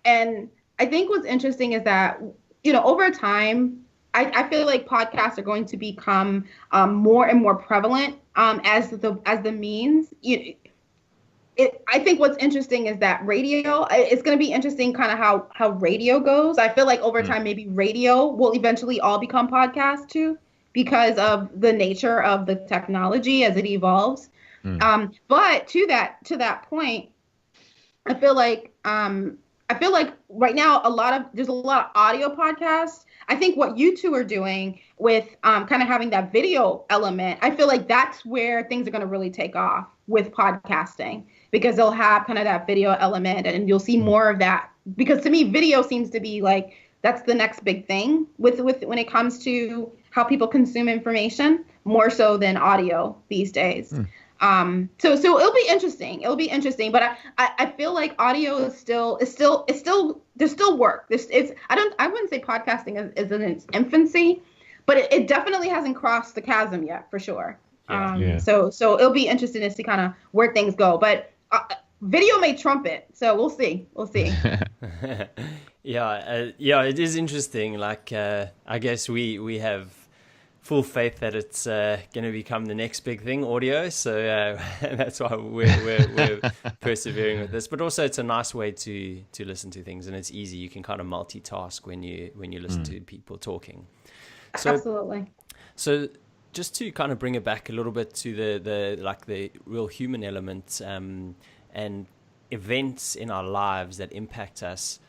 and I think what's interesting is that, over time, I feel like podcasts are going to become more and more prevalent as the means. I think what's interesting is that radio, it's going to be interesting kind of how radio goes. I feel like over time, maybe radio will eventually all become podcasts too, because of the nature of the technology as it evolves. But to that point, I feel like right now there's a lot of audio podcasts. I think what you two are doing with kind of having that video element, I feel like that's where things are going to really take off with podcasting, because they'll have kind of that video element, and you'll see more of that. Because to me, video seems to be like, that's the next big thing with when it comes to how people consume information, more so than audio these days. So it'll be interesting. But I feel like audio is still there's still work. I wouldn't say podcasting is in its infancy, but it definitely hasn't crossed the chasm yet, for sure. So it'll be interesting to see kind of where things go. But video may trump it, so we'll see. It is interesting. Like I guess we have full faith that it's going to become the next big thing, audio. So that's why we're persevering with this. But also, it's a nice way to listen to things, and it's easy. You can kind of multitask when you listen to people talking. So, absolutely. So just to kind of bring it back a little bit to the real human element and events in our lives that impact us.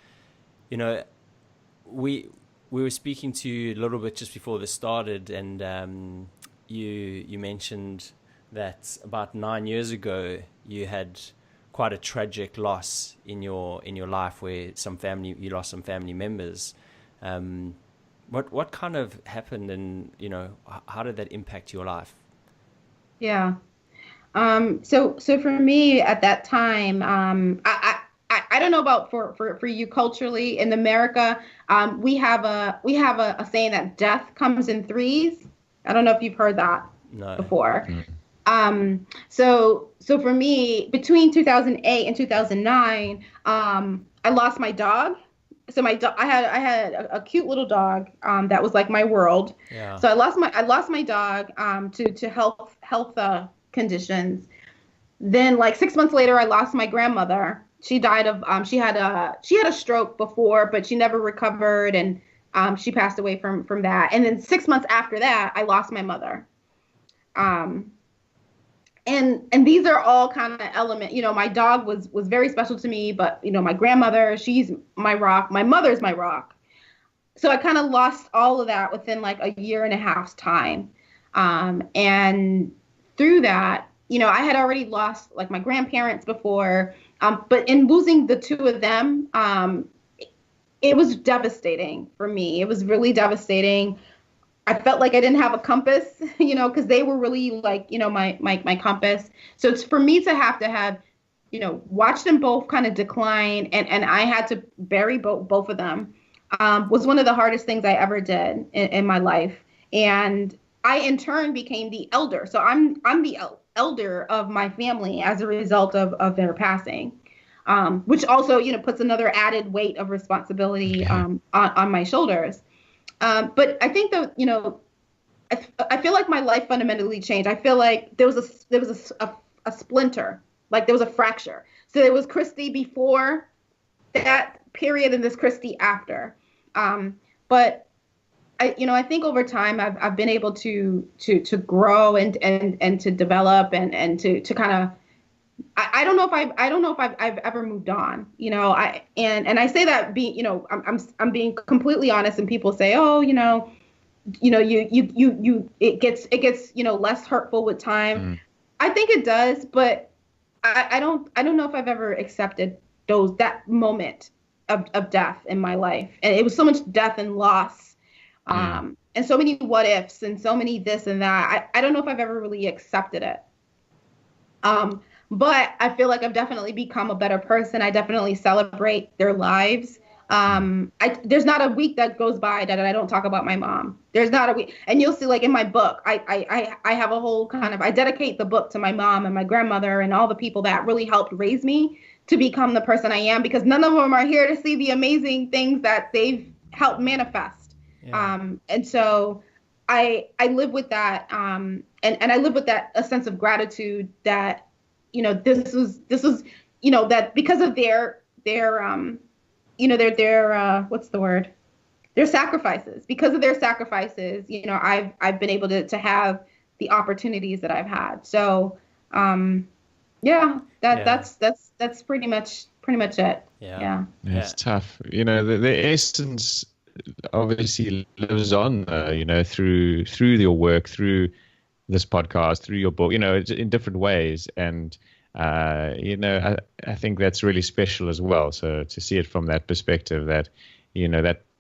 We were speaking to you a little bit just before this started, and you mentioned that about 9 years ago you had quite a tragic loss in your life, where you lost some family members. What kind of happened, and how did that impact your life? Yeah. So for me at that time, I don't know about for you culturally in America. We have a saying that death comes in threes. I don't know if you've heard that before. So for me, between 2008 and 2009, I lost my dog. So I had a cute little dog that was like my world. Yeah. So I lost my dog to health conditions. Then like 6 months later, I lost my grandmother. She died of she had a stroke before, but she never recovered, and she passed away from that. And then 6 months after that, I lost my mother. And these are all kind of element. My dog was very special to me, but my grandmother, she's my rock. My mother's my rock. So I kind of lost all of that within like a year and a half's time. And through that, I had already lost like my grandparents before. But in losing the two of them, it was devastating for me. It was really devastating. I felt like I didn't have a compass, because they were really like, my compass. So it's for me to have, watch them both kind of decline, and I had to bury both of them, was one of the hardest things I ever did in my life. And I, in turn, became the elder. So I'm the elder of my family as a result of their passing, which also, puts another added weight of responsibility on my shoulders. But I think that, I feel like my life fundamentally changed. I feel like there was a splinter, like there was a fracture. So there was Christie before that period and this Christie after. But I think over time I've been able to grow and to develop and to kind of, I don't know if I've ever moved on, and I say that I'm being completely honest, and people say, oh, it gets less hurtful with time. I think it does, but I don't know if I've ever accepted that moment of death in my life. And it was so much death and loss. And so many what ifs and so many this and that. I don't know if I've ever really accepted it. But I feel like I've definitely become a better person. I definitely celebrate their lives. There's not a week that goes by that I don't talk about my mom. There's not a week. And you'll see, like in my book, I have a whole I dedicate the book to my mom and my grandmother and all the people that really helped raise me to become the person I am, because none of them are here to see the amazing things that they've helped manifest. Yeah. And so I live with that. And I live with that, a sense of gratitude that, this was, that because of their what's the word? Their sacrifices. Because of their sacrifices, I've been able to have the opportunities that I've had. So, that's pretty much it. Yeah. It's tough. The essence obviously lives on, through your work, through this podcast, through your book, in different ways. And, I think that's really special as well. So to see it from that perspective, that,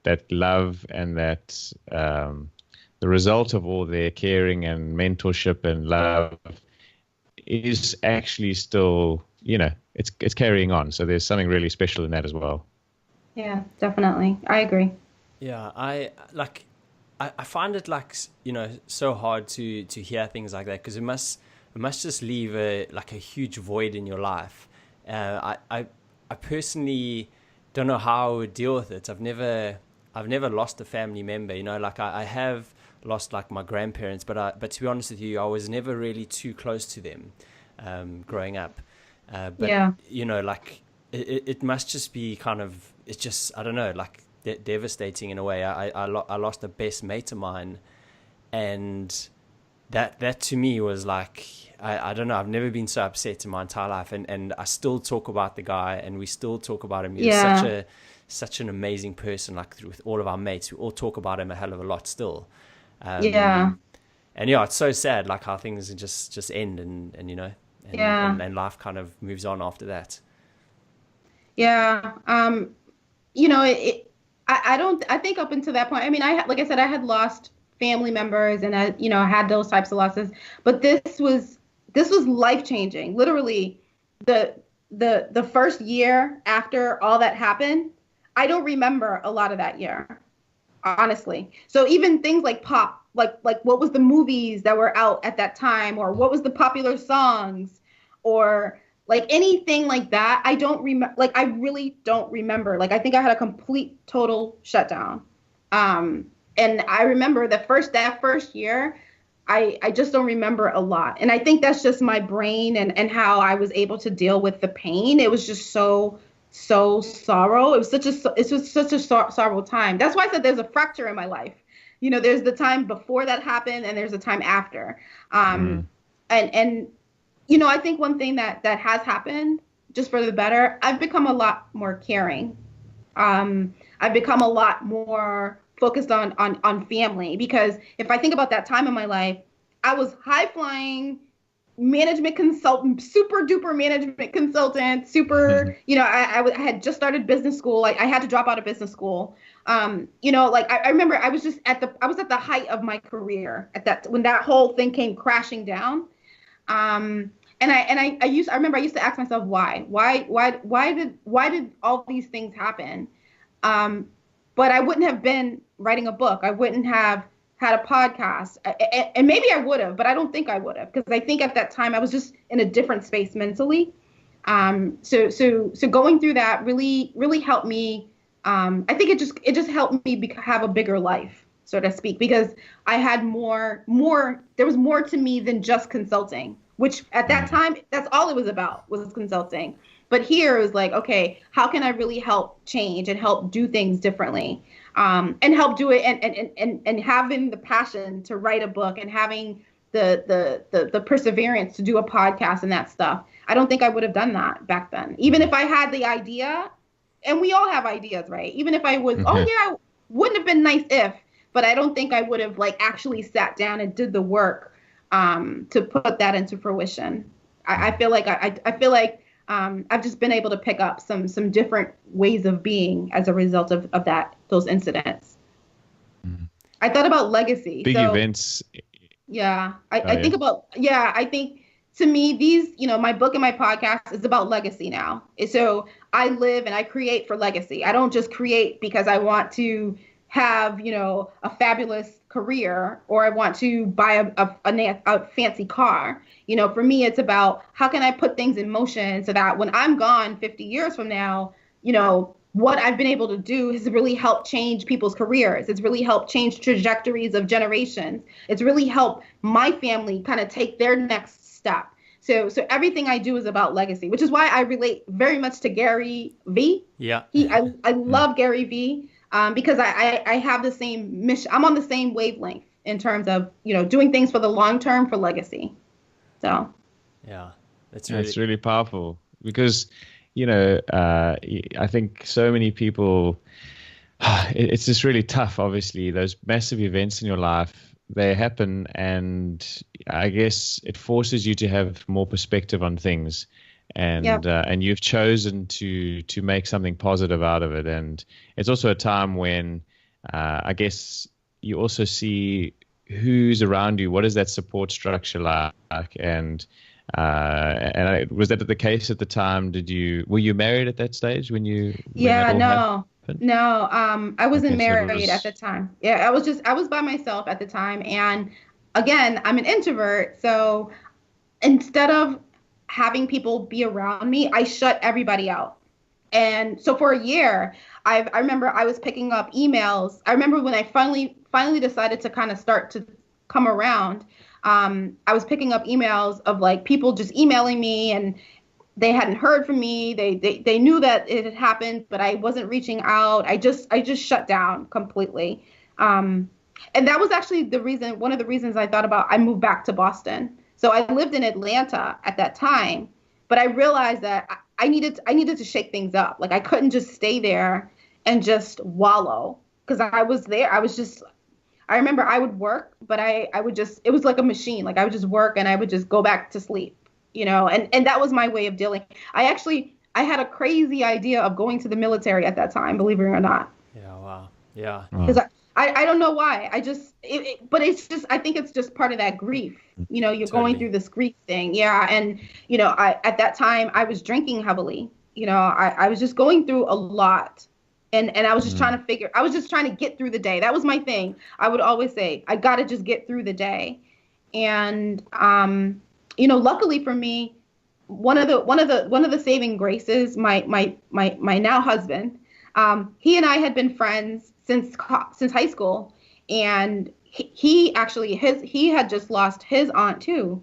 that love and that the result of all their caring and mentorship and love is actually still, it's carrying on. So there's something really special in that as well. Yeah, definitely. I agree. Yeah, I find it so hard to hear things like that, because it must just leave a huge void in your life. I personally don't know how I would deal with it. I've never lost a family member. I have lost my grandparents, but to be honest with you, I was never really too close to them growing up. But it must just be it's just, I don't know, devastating in a way. I lost the best mate of mine, and that to me was I don't know, I've never been so upset in my entire life, and I still talk about the guy, and we still talk about him. He was such an amazing person. With all of our mates, we all talk about him a hell of a lot still. And it's so sad how things just end, and life kind of moves on after that. I think up until that point, like I said, I had lost family members, and I had those types of losses, but this was life-changing. Literally the first year after all that happened, I don't remember a lot of that year, honestly. So even things like pop, like what was the movies that were out at that time, or what was the popular songs, or anything like that, I don't remember. I really don't remember. I think I had a complete total shutdown. And I remember that first year, I just don't remember a lot. And I think that's just my brain and how I was able to deal with the pain. It was just so sorrow. It was such a sorrowful time. That's why I said there's a fracture in my life. There's the time before that happened, and there's a time after. And I think one thing that has happened, just for the better, I've become a lot more caring. I've become a lot more focused on family, because if I think about that time in my life, I was high-flying management consultant, super duper management consultant, I had just started business school. I had to drop out of business school. I remember I was at the height of my career when that whole thing came crashing down. And I remember I used to ask myself, why did all these things happen? But I wouldn't have been writing a book. I wouldn't have had a podcast, and maybe I would have, but I don't think I would have, because I think at that time I was just in a different space mentally. So going through that really helped me. I think it just helped me have a bigger life, so to speak, because I had more. There was more to me than just consulting, which at that time, that's all it was about, was consulting. But here it was okay, how can I really help change and help do things differently, and help do it, and having the passion to write a book, and having the perseverance to do a podcast and that stuff. I don't think I would have done that back then, even if I had the idea. And we all have ideas, right? Even if I was, I wouldn't have been nice if, but I don't think I would have actually sat down and did the work to put that into fruition. I feel like I've just been able to pick up some different ways of being as a result of those incidents. I thought about legacy. Big events. Yeah. I think to me, these, my book and my podcast is about legacy now. So I live and I create for legacy. I don't just create because I want to have, a fabulous career or I want to buy a fancy car. For me, it's about how can I put things in motion so that when I'm gone 50 years from now, what I've been able to do has really helped change people's careers. It's really helped change trajectories of generations. It's really helped my family kind of take their next step. So everything I do is about legacy, which is why I relate very much to Gary V. Yeah. I love Gary V. Because I have the same mission. I'm on the same wavelength in terms of, doing things for the long term for legacy. So. Yeah, that's really powerful because, I think so many people, it's just really tough. Obviously, those massive events in your life, they happen, and I guess it forces you to have more perspective on things. And you've chosen to make something positive out of it. And it's also a time when I guess you also see who's around you. What is that support structure like? And was that the case at the time? Were you married at that stage when you? No. I wasn't married at the time. Yeah, I was by myself at the time. And again, I'm an introvert. So instead of having people be around me, I shut everybody out. And so for a year, I remember I was picking up emails. I remember when I finally decided to kind of start to come around, I was picking up emails of like people just emailing me and they hadn't heard from me. They knew that it had happened, but I wasn't reaching out. I just shut down completely. And that was actually one of the reasons I moved back to Boston. So I lived in Atlanta at that time, but I realized that I needed to shake things up. Like I couldn't just stay there and just wallow because I was there. I remember I would work, but it was like a machine. Like I would just work and I would just go back to sleep, and that was my way of dealing. I had a crazy idea of going to the military at that time, believe it or not. Yeah. Wow. Yeah. Because I don't know why. But it's just, I think it's just part of that grief. You're totally going through this grief thing. Yeah. And, at that time I was drinking heavily. I was just going through a lot. And I was just trying to get through the day. That was my thing. I would always say, I got to just get through the day. And, luckily for me, one of the saving graces, my now husband, he and I had been friends since high school, and he had just lost his aunt too.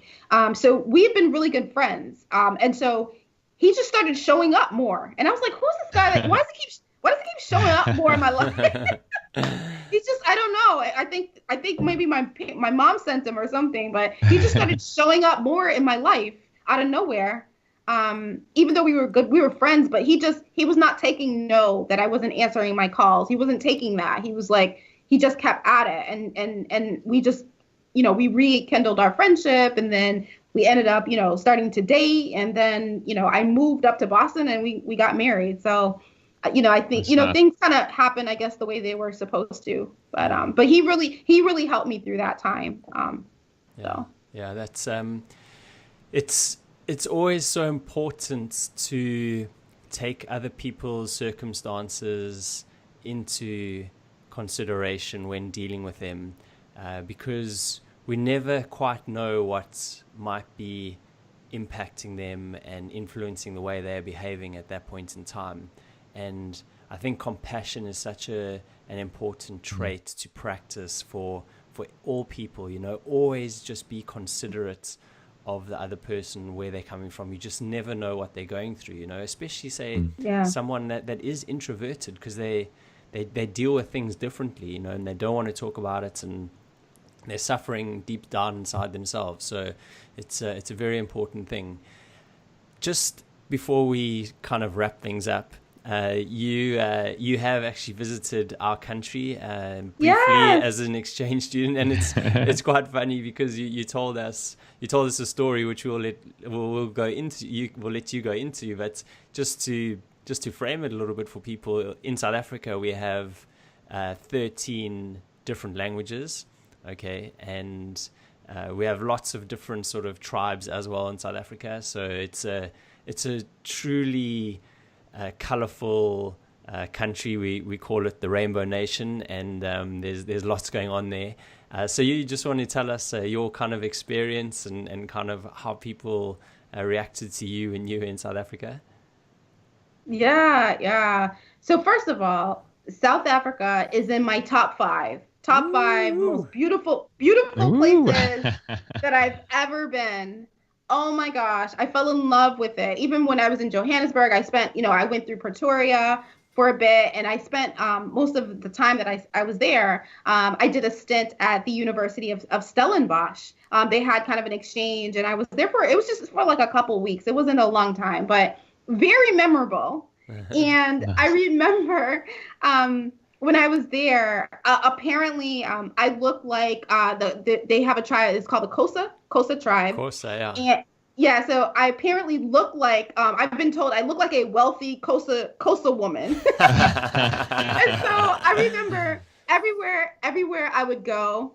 So we had been really good friends. And so he just started showing up more, and I was like, who's this guy? Like, why does he keep showing up more in my life? He's just, I don't know. I think maybe my mom sent him or something, but he just started showing up more in my life out of nowhere. Even though we were friends, but he was not taking no, that I wasn't answering my calls. He wasn't taking that. He was like, he just kept at it. And we just, we rekindled our friendship, and then we ended up, starting to date. And then, I moved up to Boston and we got married. So, I think, things kind of happen, I guess, the way they were supposed to, but he really helped me through that time. Yeah, that's, it's always so important to take other people's circumstances into consideration when dealing with them, because we never quite know what might be impacting them and influencing the way they're behaving at that point in time. And I think compassion is such an important trait to practice for all people. Always just be considerate of the other person, where they're coming from. You just never know what they're going through, especially someone that is introverted, because they deal with things differently, and they don't want to talk about it, and they're suffering deep down inside themselves. So it's a very important thing. Just before we kind of wrap things up, you have actually visited our country briefly as an exchange student, and it's quite funny because you told us a story which we'll let you go into, but just to frame it a little bit for people, in South Africa we have 13 different languages, okay, and we have lots of different sort of tribes as well in South Africa, so it's a truly colorful country. We call it the Rainbow Nation, and there's lots going on there. So you just want to tell us your kind of experience and kind of how people reacted to you when you were in South Africa? Yeah. So first of all, South Africa is in my top five most beautiful places that I've ever been. Oh my gosh, I fell in love with it. Even when I was in Johannesburg, I went through Pretoria for a bit, and I spent most of the time that I was there. I did a stint at the University of Stellenbosch. They had kind of an exchange, and I was there it was just for like a couple weeks. It wasn't a long time, but very memorable. And I remember when I was there, apparently I looked like they have a tribe. It's called the Xhosa tribe. Xhosa, yeah. And so I apparently look like I've been told I look like a wealthy Xhosa woman. And so I remember everywhere I would go,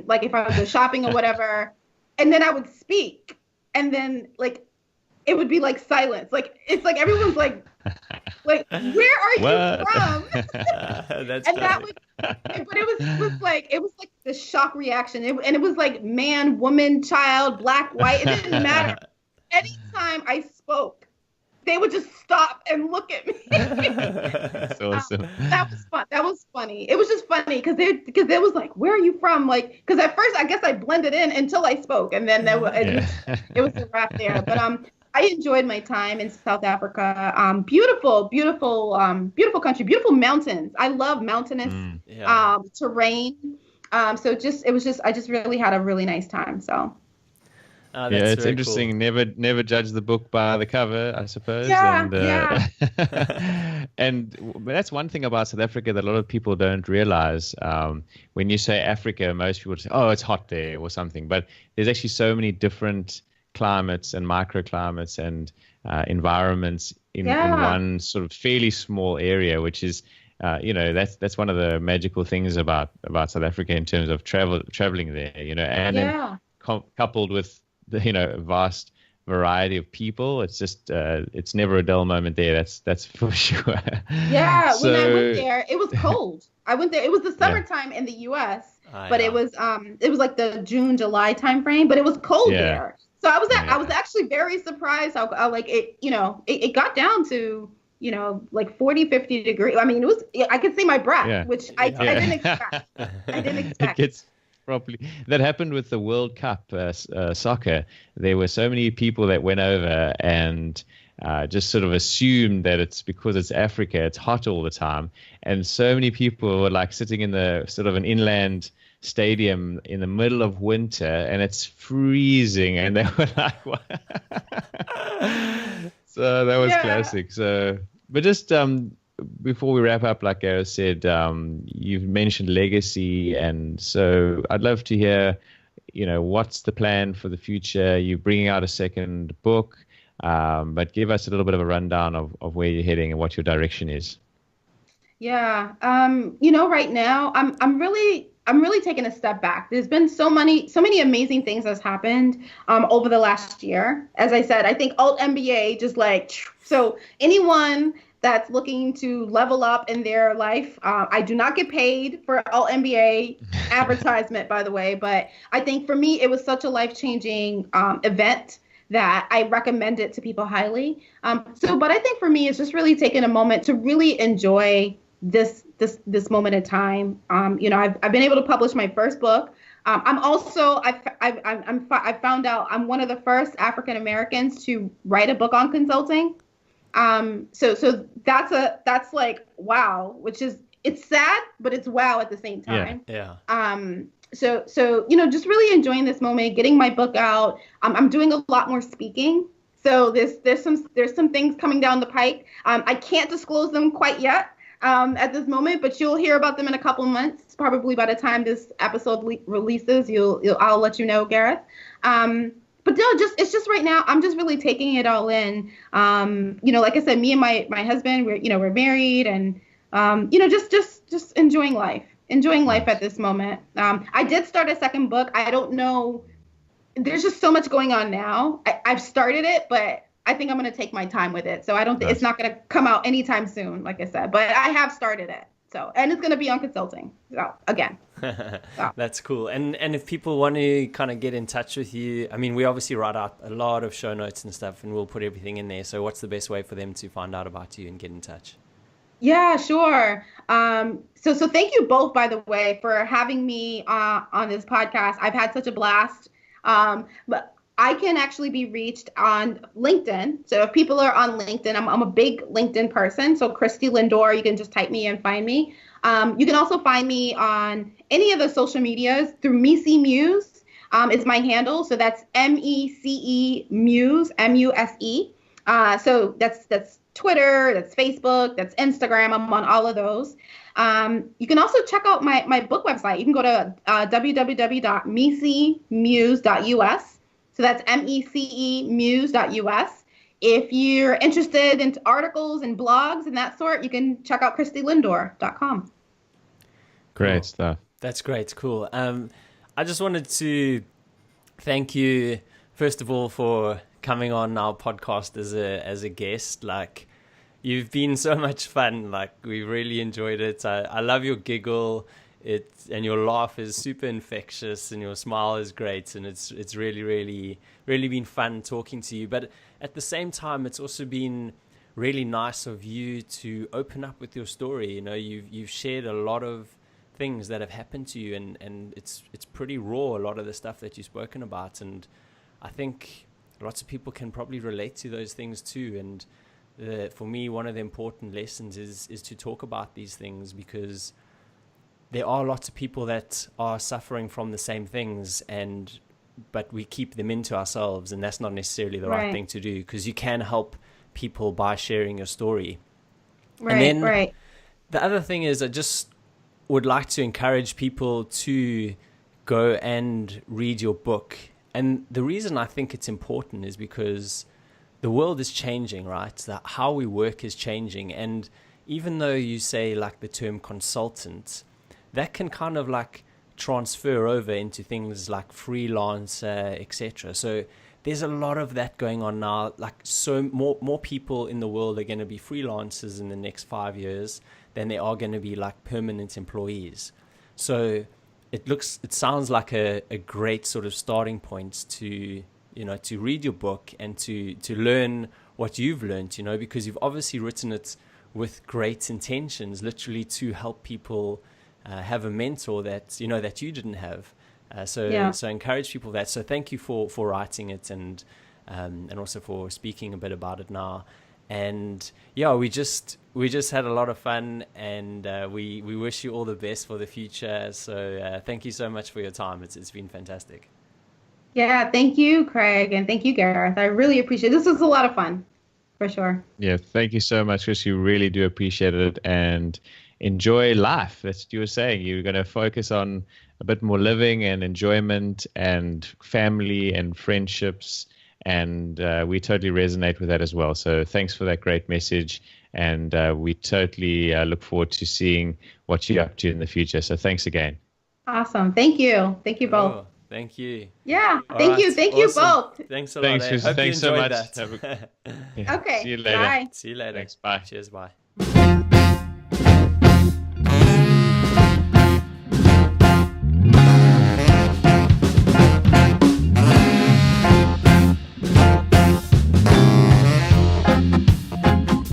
like if I would go shopping or whatever, and then I would speak, and then like it would be like silence. Like it's like everyone's like where are you from? That's and funny. That was, but it was like the shock reaction. And it was like man, woman, child, black, white. It didn't matter. Anytime I spoke, they would just stop and look at me. That's awesome. That was fun. That was funny. It was just funny because they was like, where are you from? Like, because at first I guess I blended in until I spoke, and then it was a wrap there. But I enjoyed my time in South Africa. Beautiful country, beautiful mountains. I love mountainous terrain. So I just really had a really nice time. So. It's interesting. Cool. Never judge the book by the cover, I suppose. Yeah. And that's one thing about South Africa that a lot of people don't realize. When you say Africa, most people say, "Oh, it's hot there" or something. But there's actually so many different climates and microclimates and environments in one sort of fairly small area, which is, that's one of the magical things about South Africa in terms of traveling there, then coupled with the vast variety of people. It's just it's never a dull moment there. That's for sure. Yeah, so, when I went there, it was cold. I went there. It was the summertime in the U.S., but it was like the June-July time frame, but it was cold there. So I was actually very surprised how like it got down to like 40, 50 degrees. I mean, I could see my breath, which I didn't expect. I didn't expect. It gets properly. That happened with the World Cup soccer. There were so many people that went over and just sort of assumed that it's because it's Africa, it's hot all the time. And so many people were like sitting in the sort of an inland stadium in the middle of winter and it's freezing, and they were like, what? So that was classic. So, but just before we wrap up, like Gareth said, you've mentioned legacy, and so I'd love to hear, what's the plan for the future? You're bringing out a second book, but give us a little bit of a rundown of where you're heading and what your direction is. Yeah, right now I'm really taking a step back. There's been so many amazing things that's happened over the last year. As I said, I think alt-MBA just like, so anyone that's looking to level up in their life, I do not get paid for alt-MBA advertisement, by the way, but I think for me, it was such a life-changing event that I recommend it to people highly. But I think for me, it's just really taking a moment to really enjoy this moment in time. I've been able to publish my first book. I found out I'm one of the first African Americans to write a book on consulting. So that's like wow, which is, it's sad, but it's wow at the same time. Yeah. So just really enjoying this moment, getting my book out. I'm doing a lot more speaking. So there's some things coming down the pike. I can't disclose them quite yet at this moment, but you'll hear about them in a couple months. Probably by the time this episode releases, I'll let you know, Gareth. But no, it's just right now, I'm just really taking it all in. Like I said, me and my husband, we're married, and just enjoying life at this moment. I did start a second book. I don't know. There's just so much going on now. I've started it, but I think I'm going to take my time with it. So I don't think it's not going to come out anytime soon, like I said, but I have started it. So, and it's going to be on consulting. So again, That's cool. And if people want to kind of get in touch with you, I mean, we obviously write out a lot of show notes and stuff, and we'll put everything in there. So what's the best way for them to find out about you and get in touch? Yeah, sure. So thank you both, by the way, for having me on this podcast. I've had such a blast. But I can actually be reached on LinkedIn. So if people are on LinkedIn, I'm a big LinkedIn person. So Christie Lindor, you can just type me and find me. You can also find me on any of the social medias through Mece Muse. It's my handle. So that's MECE Muse, MUSE. So that's Twitter, that's Facebook, that's Instagram. I'm on all of those. You can also check out my book website. You can go to www.mecemuse.us. So that's MECEMuse.us. If you're interested in articles and blogs and that sort, you can check out ChristieLindor.com. Great stuff. That's great. Cool. I just wanted to thank you, first of all, for coming on our podcast as a guest. Like, you've been so much fun. Like, we really enjoyed it. I love your giggle. And your laugh is super infectious, and your smile is great, and it's really, really, really been fun talking to you. But at the same time, it's also been really nice of you to open up with your story. You know, you've shared a lot of things that have happened to you, and it's pretty raw, a lot of the stuff that you've spoken about. And I think lots of people can probably relate to those things too. And for me, one of the important lessons is to talk about these things, because there are lots of people that are suffering from the same things, but we keep them into ourselves, and that's not necessarily the right thing to do, because you can help people by sharing your story. And then the other thing is, I just would like to encourage people to go and read your book. And the reason I think it's important is because the world is changing, right? How we work is changing. And even though you say like the term consultant, that can kind of like transfer over into things like freelancer, etc. So there's a lot of that going on now. Like, so more people in the world are going to be freelancers in the next 5 years than there are going to be like permanent employees. So it sounds like a great sort of starting point to read your book and to learn what you've learned, because you've obviously written it with great intentions, literally to help people have a mentor that you didn't have. So encourage people that. So thank you for writing it and also for speaking a bit about it now. And yeah, we just had a lot of fun, and we wish you all the best for the future. So thank you so much for your time. It's been fantastic. Yeah, thank you, Craig, and thank you, Gareth. I really appreciate it. This was a lot of fun, for sure. Yeah, thank you so much, Chris. You really do appreciate it, and enjoy life. That's what you were saying. You're going to focus on a bit more living and enjoyment and family and friendships, and we totally resonate with that as well. So thanks for that great message, and we totally look forward to seeing what you're up to in the future. So thanks again. Awesome. Thank you. Thank you both. Thank you. Yeah. Thank you. Thank you both. Thanks a lot. Chris. Hope Thanks you so enjoyed much. that. Okay. See you later. Bye. See you later. Thanks. Bye. Cheers. Bye.